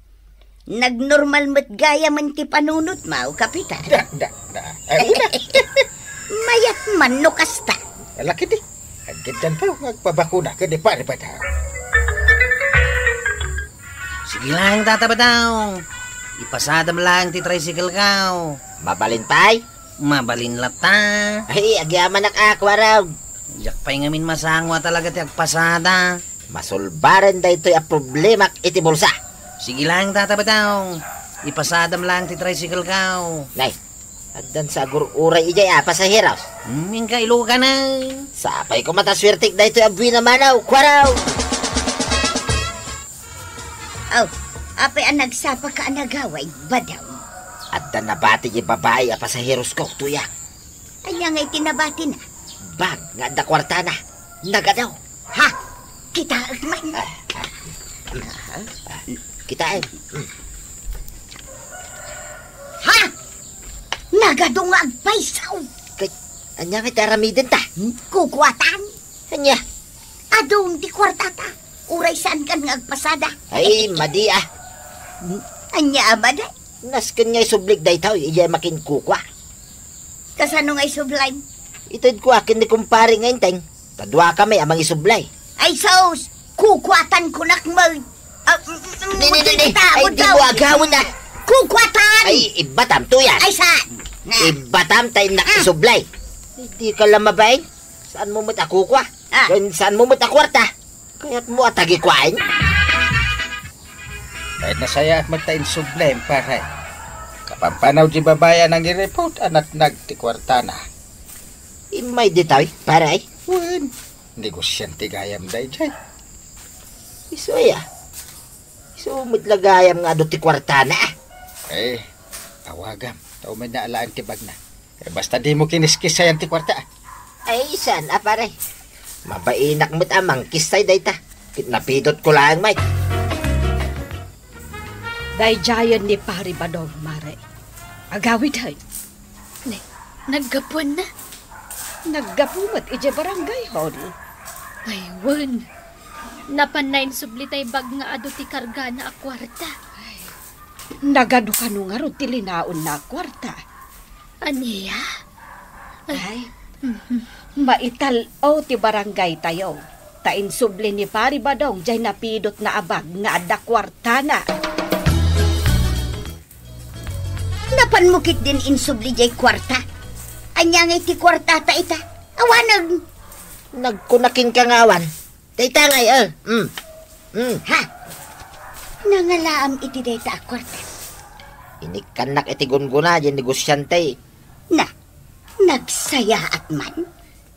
[SPEAKER 1] Nagnormal mat gaya man ti panunot mao, kapitan.
[SPEAKER 2] Ay, una.
[SPEAKER 1] Mayat man no kasta.
[SPEAKER 2] Alaki di. Agad dan pa, magpabakuna kundi pare badang.
[SPEAKER 6] Sige lang, tata Badong. Ipasada mo lang ti tricycle ka.
[SPEAKER 4] Mabalin pa'y?
[SPEAKER 6] Mabalin lata.
[SPEAKER 4] Ay, agyaman na ka, kwaraw.
[SPEAKER 6] Jak pa'y ngamin masangwa talaga ti agpasada.
[SPEAKER 4] Masolbaran da ito'y a problema iti bulsa.
[SPEAKER 6] Sige lang, tata Badong. Ipasada mo lang ti tricycle ka.
[SPEAKER 4] Nay, agdan sa agur-uray ijay pasahiros.
[SPEAKER 6] Minka ilo ka na.
[SPEAKER 4] Sapay ko mataswertik da ito'y abwi na manaw, kwaraw.
[SPEAKER 1] Oh, apay ang nagsapa ka nagaway, badaw.
[SPEAKER 4] At na nabati yung babae a pasahiros ko, tuya.
[SPEAKER 1] Anya nga'y tinabati na.
[SPEAKER 4] Bag, nga da kwarta na. Nagadaw.
[SPEAKER 1] Ha? Kita man.
[SPEAKER 4] Kita
[SPEAKER 1] Ha? Nagadong agpaisaw.
[SPEAKER 4] Kay, anya nga taramidin ta.
[SPEAKER 1] Kukwatan.
[SPEAKER 4] Anya.
[SPEAKER 1] Adong di kwartata. Uray saan ka ngagpasada.
[SPEAKER 4] Ay, madi
[SPEAKER 1] Anya abaday.
[SPEAKER 4] Nasken nga isublig da itaw, ijay makin kukwa.
[SPEAKER 1] Kasano nga'y sublime?
[SPEAKER 4] Itod ko akin ni kumpare ngayon, teng. Tadwa kami amang isublay.
[SPEAKER 1] Ay sos, kukwatan ko nakmag.
[SPEAKER 4] Ay, di mo agawin na.
[SPEAKER 1] Kukwatan!
[SPEAKER 4] Ay, ibatam, tuyan.
[SPEAKER 1] Ay saan?
[SPEAKER 4] Ibatam tayo na isublay. Hindi ka lang mabay. Saan mo mat ako kwa? Saan mo mat akwarta? Kaya't mo atagi kwain?
[SPEAKER 2] Kahit nasaya at magtain sublime pare. Kapampanaw di babayan ang i-report anat nagtikwarta na.
[SPEAKER 4] Imay di tayo, paray.
[SPEAKER 2] Wan, negosyante gayam day jay.
[SPEAKER 4] Isoya. Iso mitlagayam nga do ti kwarta na.
[SPEAKER 2] Eh, awagam. Tao may naalaan tibag na. Basta di mo kiniskis sayan ti kwarta.
[SPEAKER 4] Ay, san, pare. Mabainak mo't amang kisay dayta. Napidot ko lang, Mike.
[SPEAKER 5] Dayjayan ni Pari Badong, Mare. Agawid hay.
[SPEAKER 3] Naggapuan na.
[SPEAKER 5] Naggapumat ije barangay hall.
[SPEAKER 3] Aywan. Napanain sublitay bag nga ado ti karga na akwarta.
[SPEAKER 5] Nagadukano nga ro tilinaon na kwarta.
[SPEAKER 3] Aniya?
[SPEAKER 5] Ay, maital o ti barangay tayo. Tain subli ni Pari Badong jay napidot na abag nga ada kwarta na.
[SPEAKER 1] Napanmukit din insubli jay kwarta. Anya nga iti kwarta ta ita. Awanag.
[SPEAKER 4] Nagkunakin ka ngawan. Dayta ngay,
[SPEAKER 1] Ha? Nangalaam iti dayta a kwarta.
[SPEAKER 4] Inikanak iti gunguna dyan negosyante.
[SPEAKER 1] Na, nagsaya at man.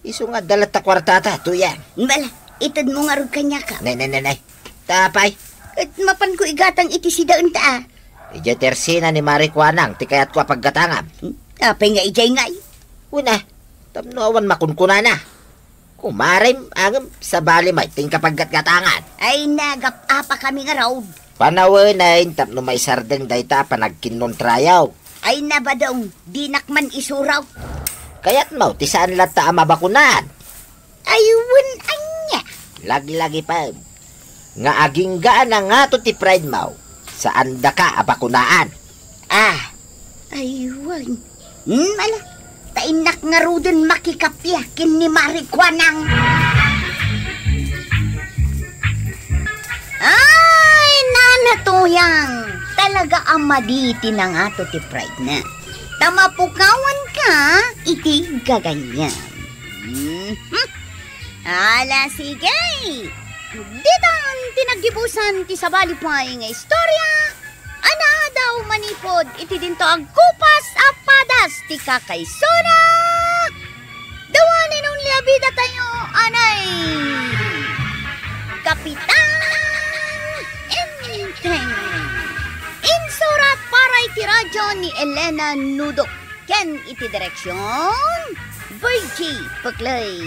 [SPEAKER 4] Iso nga dalat ta kwartata, tuyan.
[SPEAKER 1] Bala, itad mo nga rog kanya ka.
[SPEAKER 4] Nay. Tapay.
[SPEAKER 1] At mapan ko igatang iti si daun ta.
[SPEAKER 4] Ija tersina ni Mari Kuanang, ti kayat ko paggatangam.
[SPEAKER 1] Apay nga ijay ngay.
[SPEAKER 4] Una, tamnoawan makunkuna na. Kumarim, angam, sa bali may ting kapaggatgatangan.
[SPEAKER 1] Ay nagap-apa kami nga raw.
[SPEAKER 4] Panawain, tapno may sardeng dayta panagkinon trayaw.
[SPEAKER 1] Ay nabadong, dinakman isuraw.
[SPEAKER 4] Kaya't mau, ti saan lata mabakunan.
[SPEAKER 1] Ayun anya.
[SPEAKER 4] Lagi-lagi pa. Nga aging gaan na nga to ti pride mau. Saan da ka abakunaan?
[SPEAKER 1] Ayun. Mala, tainak nga rudon makikapya kin ni Mari Kuanang. Ay, nanatuyang. Talaga amaditi na nga to ti pride na. Tamapukawan ka, iti gaganyan. Ala, sige. Ditan tinagibusan ti sabali pay nga istorya. Ana daw manipod iti dinto agkupas apadas ti kakaysona. Dawanin ang liabida tayo, anay. Kapitan Enteng. Insurat para iti radyo ni Elena Nudok. Ken iti direksyon Virgie Paglay.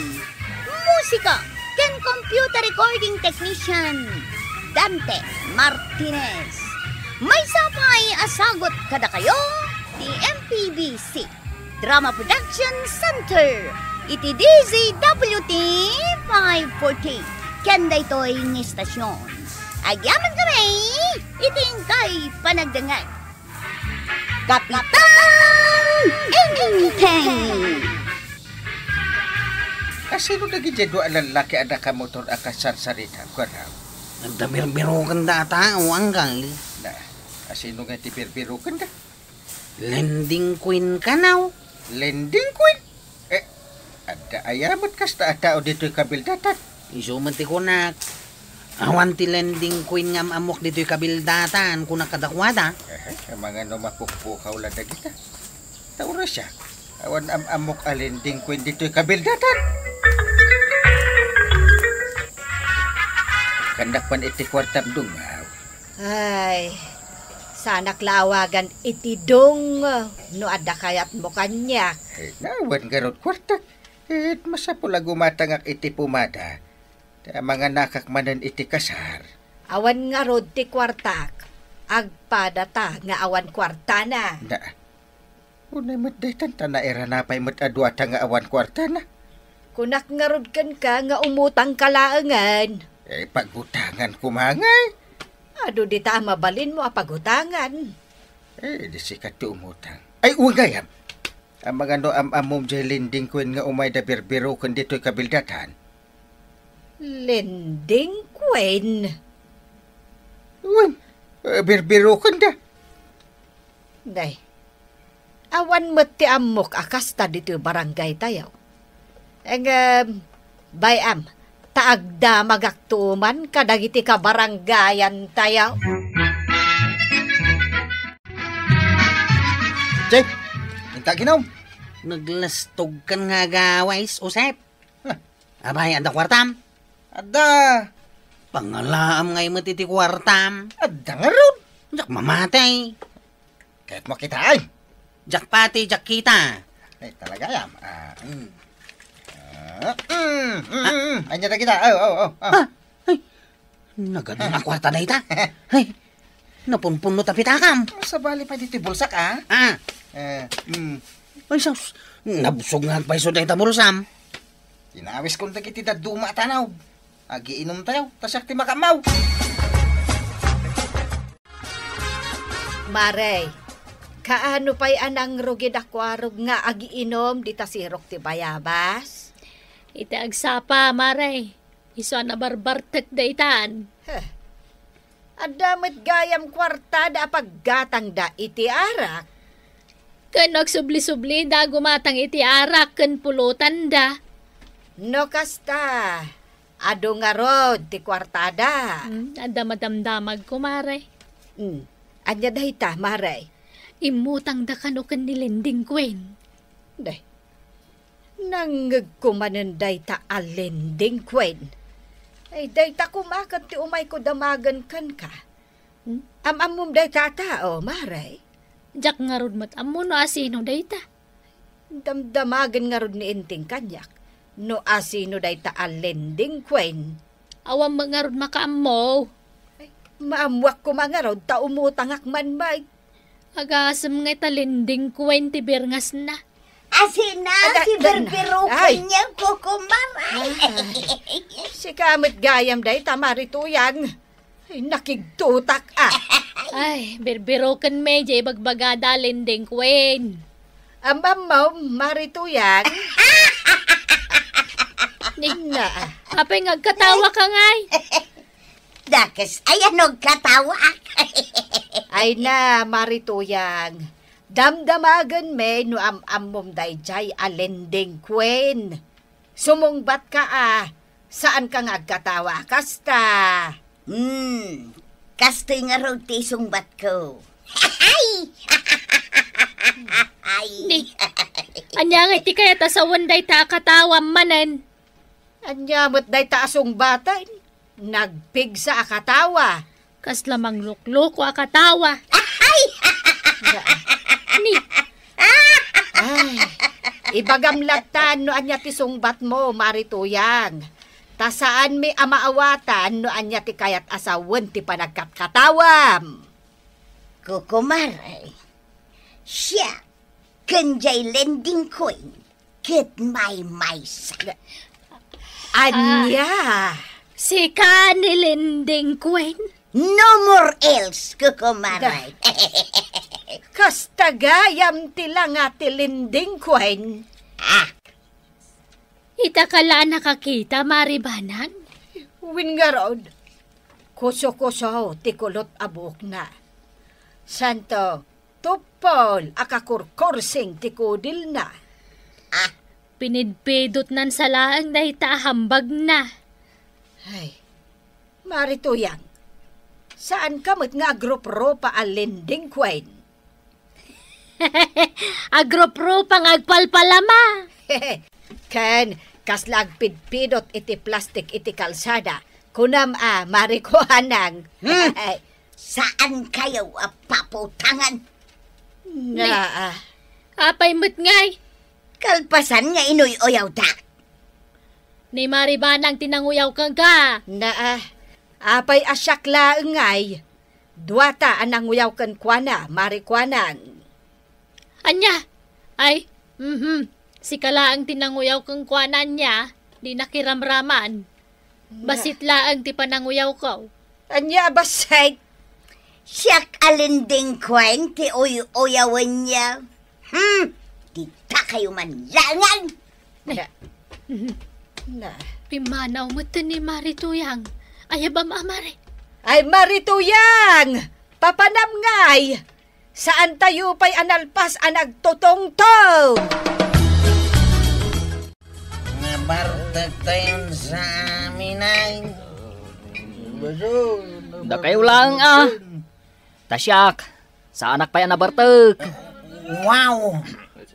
[SPEAKER 1] Musika ken computer recording technician Dante Martinez. May sapay asagot kada kayo ti MPBC Drama Production Center iti DZWT 540 ken daytoy ni stasyon. Agyaman kami iting kay panagdangag. Kapitan Enteng.
[SPEAKER 2] Asino nagijado ang lalaki ang nakamotor ang kasarsarita ko na?
[SPEAKER 6] Nagdabir-biro kan da tao, anggal.
[SPEAKER 2] Na, asino nga tipir-biro ka na?
[SPEAKER 6] Lending queen ka now.
[SPEAKER 2] Lending queen? Ada ayamat kasta tao dito'y kabildatan.
[SPEAKER 6] Iso man ti kunak. Awan ti lending queen nga amok dito'y kabildatan kunak kadakwada.
[SPEAKER 2] Ang mga numapukpukaw lang na kita. Taura siya. Awan amok alending queen dito'y kabildatan. Kandak pan iti kwartam dungaw.
[SPEAKER 5] Ay, sana klawagan iti dong no ada kayat mo kanya.
[SPEAKER 2] Nawan garot kwartak. Masapula gumatangak iti pumada. Mga nakakmanan iti kasar.
[SPEAKER 5] Awan nga rod ti kwartak. Agpadata nga awan kwarta na.
[SPEAKER 2] Na, unay mo't daytan na eranapay mo't adwata nga awan kwarta na.
[SPEAKER 5] Kunak nga rod kan ka nga umutang kalaangan.
[SPEAKER 2] Pagutangan kumangay.
[SPEAKER 5] Ado di ta mabalin mo apagutangan.
[SPEAKER 2] Di sikat ti umutang. Ay, uwagayam. Ang mga no amom jay linding kwen nga umay da birbiro kun dito'y kabildatan.
[SPEAKER 5] Lending Queen.
[SPEAKER 2] Uwan, birbiro kun da.
[SPEAKER 5] Day, awan mo ti amok akasta dito barangay tayo. Ang bayam, taagda magaktuman kadagiti ka barangayan tayo.
[SPEAKER 2] Jay, minta ginom.
[SPEAKER 6] Naglastog kan nga gaways, Usep. Abay, ada kwartam.
[SPEAKER 2] Ada.
[SPEAKER 6] Pangalaam ngay matiti kwartam.
[SPEAKER 2] Ada nga ron.
[SPEAKER 6] Jak mamatay.
[SPEAKER 2] Kahit makita ay.
[SPEAKER 6] Jak pati, jak kita.
[SPEAKER 2] Ay, talaga yan. Anya na kita. Oh.
[SPEAKER 6] Nagano na kwarta na ita. Ay, napunpuno tapitakam.
[SPEAKER 2] Sa bali pa dito bulsak, ah.
[SPEAKER 6] Ay, sus. Nabusog nga pa iso na ita bulsam.
[SPEAKER 2] Tinawis kong dagiti daduma tanaw. Agiinom tayo, tasyak ti makamaw.
[SPEAKER 5] Maray, kaano pa'y anang rugid akwarog nga agiinom di tasirok ti bayabas?
[SPEAKER 3] Iti agsapa, maray. Iso na barbartek da itan.
[SPEAKER 5] Adamit gayam kwarta da paggatang da iti arak.
[SPEAKER 3] Kan nagsubli-subli da gumatang iti arak ken pulutan da.
[SPEAKER 5] No kasta, ado nga rod ti kwartada.
[SPEAKER 3] Anda madamdamag ko, maray.
[SPEAKER 5] Anya dahita, maray.
[SPEAKER 3] Imutang da kano ken nilending kwen.
[SPEAKER 5] Day, nangagkumanan dayta alending kwen. Ay, dayta kumakan ti umay ko damagan kan ka. Amamum day katao, maray.
[SPEAKER 3] Jak nga rod mat amo no asino dayta.
[SPEAKER 5] Damdamagan nga rod ni inting kanyak. No asino dayta alending kwen.
[SPEAKER 3] Awam nga rod makaammo.
[SPEAKER 5] Maamwak ko mga rod, ta umutangak man bay.
[SPEAKER 3] Agasam nga italending kwen ti Birngas na.
[SPEAKER 1] Asina, si Berbero kanya kukumaray.
[SPEAKER 5] Si kamit gayam day, tamarituyang. Ay, nakigtutak
[SPEAKER 3] Ay, berberoken medya ibagbagada lending kwen.
[SPEAKER 5] Amam marituyang.
[SPEAKER 3] Na, apay ngagkatawa ka ngay.
[SPEAKER 1] Dakas, ayan og katawa.
[SPEAKER 5] Ay na, marituyang. Damdamagan me no amom dayjay alending kwen. Sumungbat ka saan ka ngagkatawa kasta?
[SPEAKER 1] Kastoy nga raw tisong bat ko.
[SPEAKER 3] Ni, anya nga iti kaya tasawan day ta katawa manen.
[SPEAKER 5] Anyamot day taasong batay. Nagpigsa akatawa.
[SPEAKER 3] Kas lamang lukloko akatawa. Ni,
[SPEAKER 5] Ay, ibagamlatan no anya ti sungbat mo, marituyang. Tasaan mi amaawatan no anya ti kayat asawen ti panagkatkatawam.
[SPEAKER 1] Kukumaray. Siya, kanjay lending coin. Kit may maysa.
[SPEAKER 5] Anya.
[SPEAKER 3] si kanilending kwen.
[SPEAKER 1] No more else, kukumaray.
[SPEAKER 5] Kastagayam tila nga tilinding kwen.
[SPEAKER 3] Itakala nakakita, maribanan?
[SPEAKER 5] Wingarod. Kuso-kuso tikulot abok na. Santo, tupol akakurkursing tikudil na.
[SPEAKER 3] Pinidpidot nan salaang dahi hambag na.
[SPEAKER 5] Ay, marituyang. Saan kamot nga agropro pa alinding kwen?
[SPEAKER 3] Agropro pang agpalpalama.
[SPEAKER 5] Ken, kaslagpidpidot iti plastik iti kalsada. Kunam marikuhanang.
[SPEAKER 1] Saan kayo paputangan?
[SPEAKER 5] Na,
[SPEAKER 3] Apay mo't ngay.
[SPEAKER 1] Kalpasan nga inuy-uyaw da.
[SPEAKER 3] Ni maribanang tinanguyaw kang ka.
[SPEAKER 5] na, apay asyakla ngay. Duwata anang uyaw kan kuana, marikuanang.
[SPEAKER 3] Anya? Ay, si kalaang tinanguyaw kang kwanan niya, di nakiramraman. Basit laang ti pananguyaw ko.
[SPEAKER 5] Anya basay?
[SPEAKER 1] Siyak alinding kwen ti uyawan niya. Di ta kayo man langan.
[SPEAKER 5] Na.
[SPEAKER 3] Pimanaw mo to ni Marituyang. Ayabam amare.
[SPEAKER 5] Ay marituyang! Papanam ngay! Saan tayo pa'y analpas anagtutong-tong?
[SPEAKER 6] Nabartag tayo sa amin ay.
[SPEAKER 7] Da kayo lang Tasyak, sa anak pa yan nabartag.
[SPEAKER 6] Wow!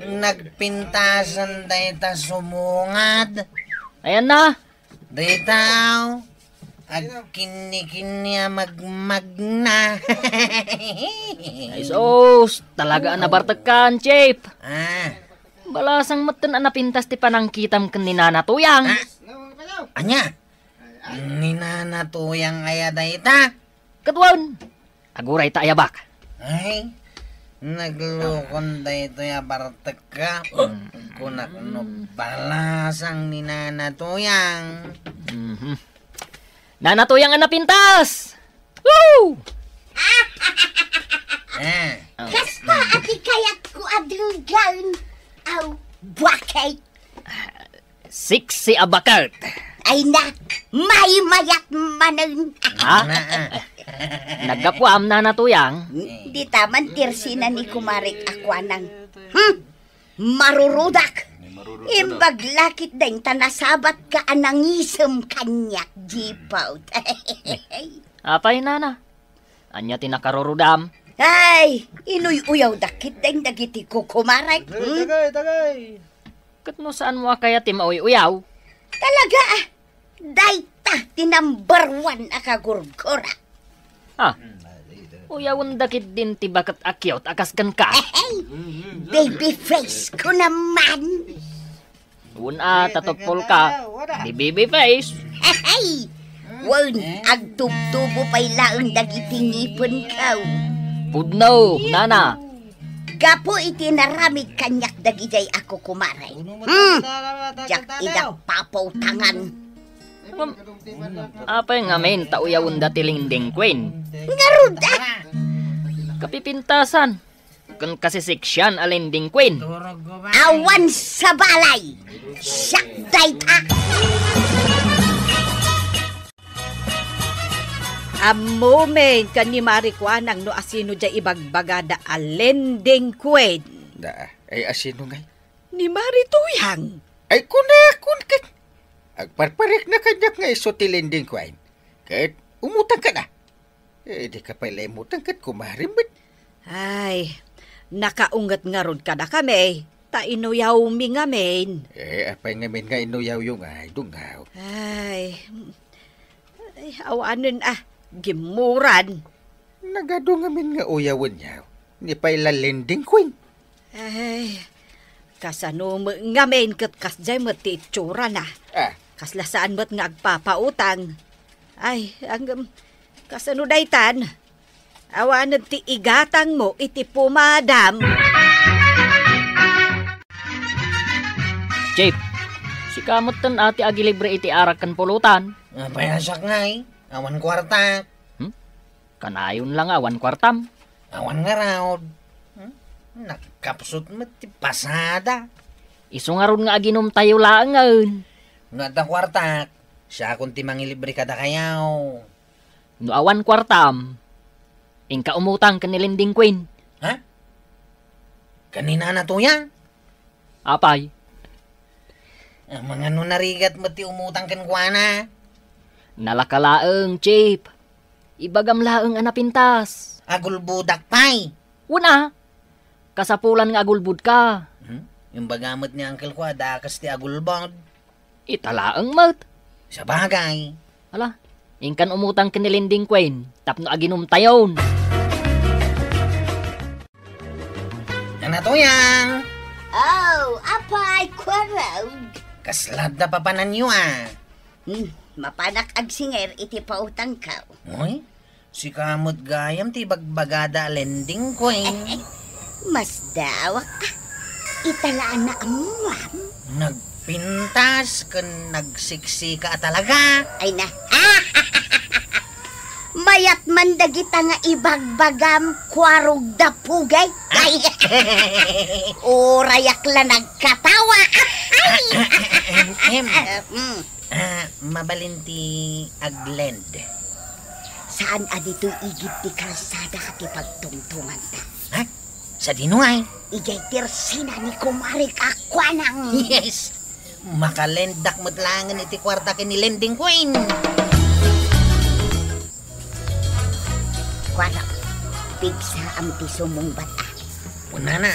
[SPEAKER 6] Nagpintasan tayo ta sumungad.
[SPEAKER 7] Ayan na.
[SPEAKER 6] Ditaw, Kini magmagna.
[SPEAKER 7] Ay sos, talaga nabartakan, Chip. Balasang matan napintas ti panangkitam ken ni Nana Tuyang.
[SPEAKER 6] Anya? Ni Nana Tuyang aya dayta?
[SPEAKER 7] Katuan, aguray ta ayabak.
[SPEAKER 6] Ay, naglukon dayto ya barteka. Kunak no balasang ni Nana Tuyang.
[SPEAKER 7] Nana Tuyang ang napintas! Woo!
[SPEAKER 1] Kasta kayat ko adong gaun. Aw, bakay.
[SPEAKER 7] Siksi abakart.
[SPEAKER 1] Ay nak, may mayat manon.
[SPEAKER 7] Ha? Nagkapuam Nana Tuyang?
[SPEAKER 1] Di taman tirsina ni kumarik akwanang. Marurudak. Imbag lakit din tanasabat ka anangisem kanyak jipaut.
[SPEAKER 7] Apay Nana? Anya tinakarurudam?
[SPEAKER 1] Ay, inuy uyaw dakit din dagiti ko kumarik.
[SPEAKER 2] Tagay.
[SPEAKER 7] Katno saan mo kaya ti mauy-uyaw?
[SPEAKER 1] Talaga dayta ti number 1 akagurgura.
[SPEAKER 7] Ha? Uyawon dakit din ti bakat akyot akas kan ka.
[SPEAKER 1] Hey, baby face ko naman.
[SPEAKER 7] Una tatotpol ka. Di baby face.
[SPEAKER 1] Hey, wan agtubtubo pa'y laang dagiti ngipon ka.
[SPEAKER 7] Pudno, Nana.
[SPEAKER 1] Gapo itinaramid kanyak dagijay ako kumaray. Jak idak papaw tangan.
[SPEAKER 7] Apay nga men tauyawon dati lingding queen.
[SPEAKER 1] Ngaruda!
[SPEAKER 7] Kapipintasan. Kan kasisiksyan alinding queen.
[SPEAKER 1] Awan sa balay! Sakday ta!
[SPEAKER 5] Amo men kani marikwanang no asino jay ibagbagada alending kwed.
[SPEAKER 2] Ay asino ngay?
[SPEAKER 5] Ni Marituyang.
[SPEAKER 2] Ay kun kat. Agparparik na kanyak nga iso tilinding kwain. Kat umutang ka na. Di ka pala umutang kat kumarimit.
[SPEAKER 5] Ay, nakaungat nga rod ka na kami. Ta inuyaw mi nga men.
[SPEAKER 2] Apay nga men nga inuyaw yung ay dungaw.
[SPEAKER 5] Ay, awanan gimuran.
[SPEAKER 2] Nagado nga men nga uyawon niyaw. Ni pala lending queen.
[SPEAKER 5] Ay, kasano mo nga men kat kasjay mo ti itsura na. Kaslasaan mo't nga agpapautang. Ay, ang kasano daytan. Awanan ti igatang mo iti pumadam.
[SPEAKER 7] Chip, si kamot tan ati agilibre iti arakan pulutan.
[SPEAKER 6] Payasak nga awan kwarta.
[SPEAKER 7] Kanayon lang awan kwartam.
[SPEAKER 6] Awan nga raod. Nakapsot mo ti pasada.
[SPEAKER 7] Iso nga ron nga aginom tayo laangan.
[SPEAKER 6] Nga ta kwarta. Siya kung ti mangilibre kada kayaw.
[SPEAKER 7] No awan kwartam. Ingka umutang kanilinding queen.
[SPEAKER 6] Ha? Kanina na to yan?
[SPEAKER 7] Apay?
[SPEAKER 6] Ang mga nunarigat mo ti umutang kankwana.
[SPEAKER 7] Nalakalaeng, Chip. Ibagam laeng anapintas.
[SPEAKER 6] Agulbudak pay.
[SPEAKER 7] Una, kasapulan nga agulbud ka.
[SPEAKER 6] Yung bagamot ni Uncle ko, adakas ti agulbod.
[SPEAKER 7] Italaeng mat.
[SPEAKER 6] Sa bagay.
[SPEAKER 7] Ala, ingkan umutang kanilinding queen. Tapno aginom tayon.
[SPEAKER 6] Yan na to yan.
[SPEAKER 1] Oh, apay kwaraw.
[SPEAKER 6] Kaslad na papanan nyo
[SPEAKER 1] Mapanak ag singer iti pautang ka.
[SPEAKER 6] Uy, si kamot gayam ti bagbagada lending queen.
[SPEAKER 1] Mas dawak italaan na amuam.
[SPEAKER 6] Nagpintas kan nagsiksi ka talaga.
[SPEAKER 1] Ay na. Mayat man dagita nga ibagbagam kwarog da pugay. Ay. Orayak la nagkatawa.
[SPEAKER 6] Mabalinti aglend.
[SPEAKER 1] Saan adito igit ti kalsada kati pagtungtungan ta?
[SPEAKER 6] Ha? Sa dinuay?
[SPEAKER 1] Ijay tirsina ni kumarik akwanang.
[SPEAKER 6] Yes. Makalendak matlangan iti kwarta kini lending queen.
[SPEAKER 1] Kwaraw, pigsa ang tisumong bata.
[SPEAKER 6] Una na.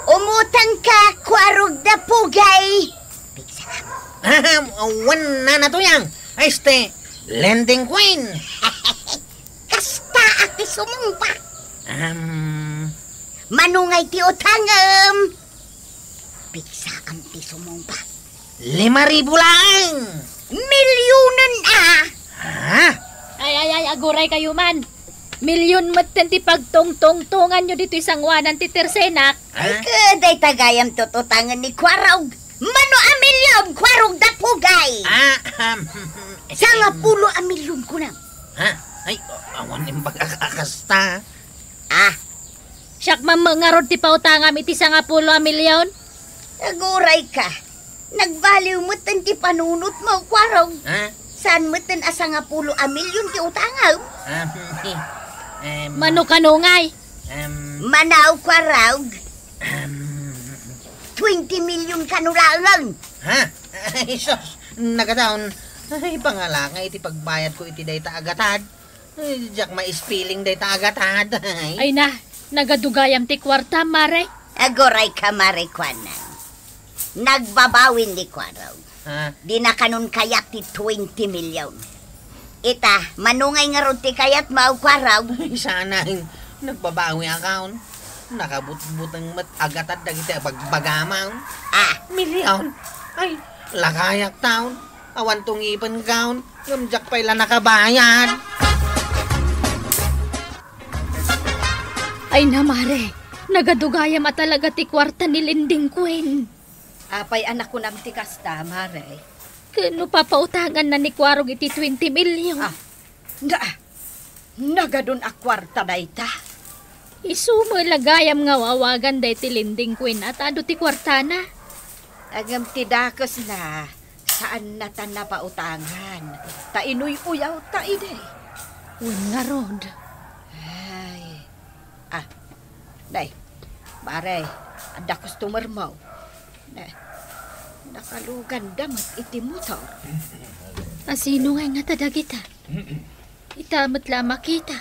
[SPEAKER 1] Umutang ka, kwarog da pugay. Pigsa ang.
[SPEAKER 6] Wan na to yang. Lending Queen.
[SPEAKER 1] Kasta ati sumumpa. Manungay ti utangam. Piksa ang ti sumumpa.
[SPEAKER 6] 5,000 lang.
[SPEAKER 1] Milyunan
[SPEAKER 6] Ha?
[SPEAKER 3] Ay, aguray kayo man. Milyon matten ti pagtong-tong-tungan nyo dito isang wanan ti tersenak.
[SPEAKER 1] Kaday tagayam tututangan ni Kwarog. Mano a milyon, Kwarog dapugay. Sanga pulo a milyon ko na.
[SPEAKER 6] Ay, awan yung pag-akasta.
[SPEAKER 3] Siyak mamangarod ti pautangam iti 10 milyon.
[SPEAKER 1] Aguray ka. Nagbaliw mo tan ti panunot mo, Kwarog. Saan mo tan asa nga 10 milyon ti utangam?
[SPEAKER 3] Mano kanungay.
[SPEAKER 1] Manaw, Kwarog. 20 milyon kanulalang.
[SPEAKER 6] Ay, sos, nagadaon. Ay, pangalanga iti pagbayad ko iti dayta agatad. Ay, jak ma-spilling dayta agatad.
[SPEAKER 3] Ay na, nagadugayam ti kwarta, mare.
[SPEAKER 1] Aguray ka, Marikwanan. Nagbabawin ni Kwarog. Di na kanun kayat ti 20 milyon. Ita, manungay nga ron ti kayat mao, Kwarog.
[SPEAKER 6] Ay, sana nagbabawi akaon. Nakabut-butang agatad dagiti pagbagamaw. Milyon. Ay, lakayak taon. Awan tong ipan kaon. Yung jak pala nakabayad.
[SPEAKER 3] Ay na, mare. Nagadugayam at talaga ti kwarta ni Lending Queen.
[SPEAKER 5] Apay anak ko nam ti kasta, mare.
[SPEAKER 3] Kano papautangan na ni Kwarog iti 20 milyon.
[SPEAKER 5] Nagadun a kwarta dayta.
[SPEAKER 3] Isumalagayam nga wawagan day ti Lending Queen at ado ti kwarta na.
[SPEAKER 5] Agam ti dakes na. Saan na ta napautangan? Ta inuy-uyaw ta ide.
[SPEAKER 3] Wen nga rod.
[SPEAKER 5] Ay. Day. Mare, ada customer mo. Nakalugan damat iti motor.
[SPEAKER 3] Asino nga tadagita? Itamat lama kita.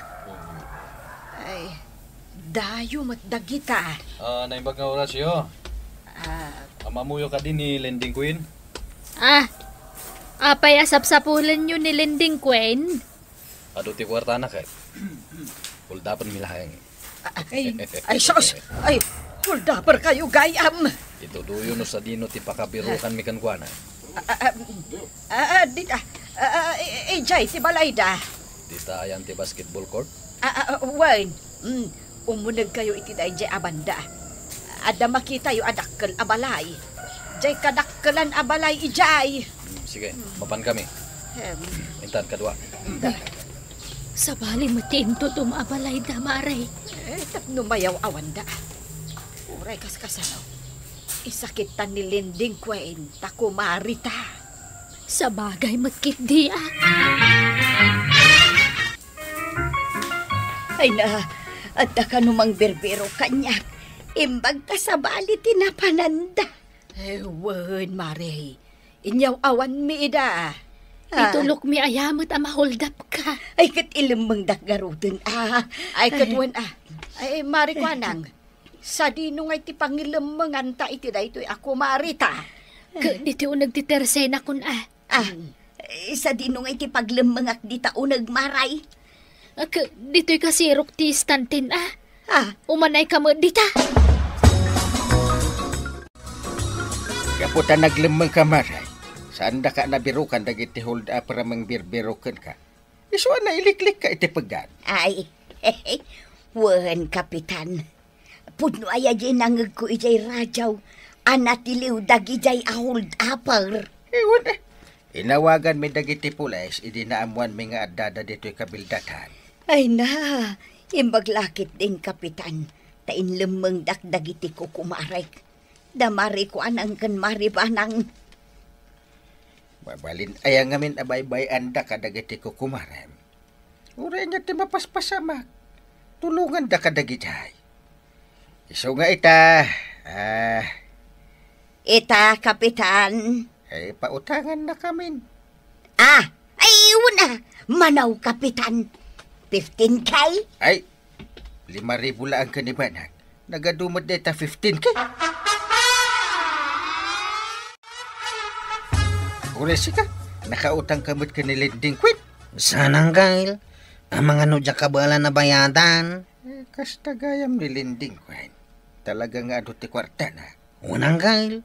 [SPEAKER 5] Ay, dayo matdagita.
[SPEAKER 8] Naimbag nga oras yo. Mamuyo ka din ni Lending Queen.
[SPEAKER 3] Apay asap-sapulan nyo ni Lending Queen.
[SPEAKER 8] Ado ti kwarta na kay. Huldapan milahang.
[SPEAKER 5] Ay, sos! Ay, huldaper kayo gayam.
[SPEAKER 8] Ituduyo no sa dino ti pakabirukan mi kankwana.
[SPEAKER 5] Jay, si Balayda.
[SPEAKER 8] Dita ayan ti basketball court.
[SPEAKER 5] Wayne, umunag kayo iti day jay abanda. Ada makita yung adakkel abalay. Jay kadakkelan abalay ijay.
[SPEAKER 8] Sige, mapan kami. Intan kadwa.
[SPEAKER 3] Sa bali matinto tumabalay da, mare.
[SPEAKER 5] Tapno mayaw awanda. Uray kaskasano. Isakitan ni Lending Queen, takumarita.
[SPEAKER 3] Sa bagay magkit di
[SPEAKER 1] Ay na, at ka numang berbero kanya. Imbag ka sa bali tinapananda.
[SPEAKER 5] Wen, mare. Inyaw awan mi ida.
[SPEAKER 3] Itulok mi ayamot hold up ka.
[SPEAKER 1] Ay kat ilimang dakgaruten.
[SPEAKER 5] Ay katwan Ay Marikwanang. Sa dino nga iti pangilemengan ta iti da ito'y ako marita.
[SPEAKER 3] Dito nagtitersena kun
[SPEAKER 1] Sa dino nga iti paglemengak di tao nagmaray.
[SPEAKER 3] Dito'y kasirok ti stantin umanay ka mo dita.
[SPEAKER 2] Kaputan naglemeng kamaray. Saan da ka nabirukan dagiti hold up para mangbirbirukan ka? Isuan na iliklik ka iti paggan.
[SPEAKER 1] Ay, wen kapitan. Pudno aya jay nangag ko ijay radyaw. Anatiliw dagi jay hold upper.
[SPEAKER 2] Ewan Inawagan mi dagiti pulis, idi naamuan mi nga addada dito'y kabildatan.
[SPEAKER 1] Ay na, imbaglakit din kapitan. Tain lemeng dagiti ko kumarek. Damari ko anang kan maribanang.
[SPEAKER 2] Babalin aya ngamin abay-bay anda kadagiti ko kumarem. Uray niya ti mapaspasamak. Tulungan da kadagitay. Iso nga ita.
[SPEAKER 1] Ita, kapitan.
[SPEAKER 2] Ay, pautangan na kami.
[SPEAKER 1] Ay, una. Manaw, kapitan. 15K?
[SPEAKER 2] Ay, 5,000 lang kanibanag. Nagadumod na ita 15K. Uresi ka. nakautang kamot ka ni Lending Quit.
[SPEAKER 6] Sanang Kyle, ang mga nudya kabala na bayadan.
[SPEAKER 2] Kasta gayam ni Lending Quit. Talaga nga ti kwarta na.
[SPEAKER 6] Unang Kyle,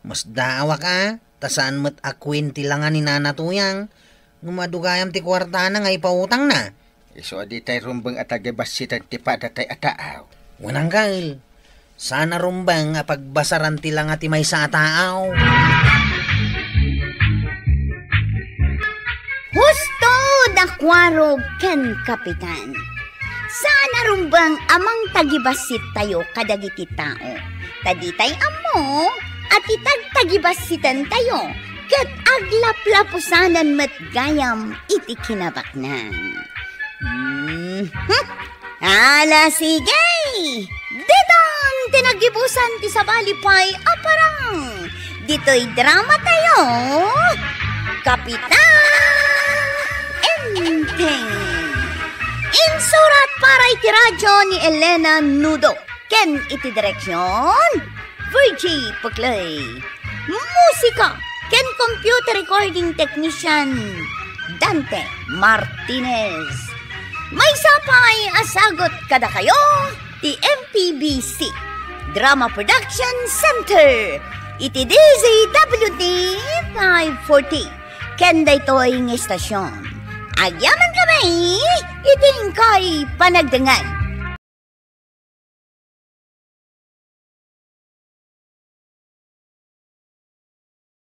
[SPEAKER 6] mas dawa ka, tasaan mo't akwin tilangan ni nanatuyang. Ngumadugayam ti kwarta na nga ipautang na.
[SPEAKER 2] Iso adi tay rumbang at agabasitan ti pada tay ataaw.
[SPEAKER 6] Unang Kyle, sana rumbang nga pagbasaran ti lang ati may sa ataaw.
[SPEAKER 1] Husto dakwarog ken kapitan. Sana rumbang amang tagibasit tayo kadagiti tao. Taditay amo at itagtagibasitan tayo. Kat aglaplapusanan met gayam iti kinabaknan. Ala sige! Didon tinagibusan ti sabalipay aparang. Dito'y drama tayo. Kapitan Enteng. Insurat para iti radyo ni Elena Nudo. Ken iti direksyon Virgie Puklay. Musika ken computer recording technician Dante Martinez. May sapay asagot kada kayo ti MPBC Drama Production Center iti DZWD 540 ken daytoy ng estasyon. Agyaman kami iting kay panagdangan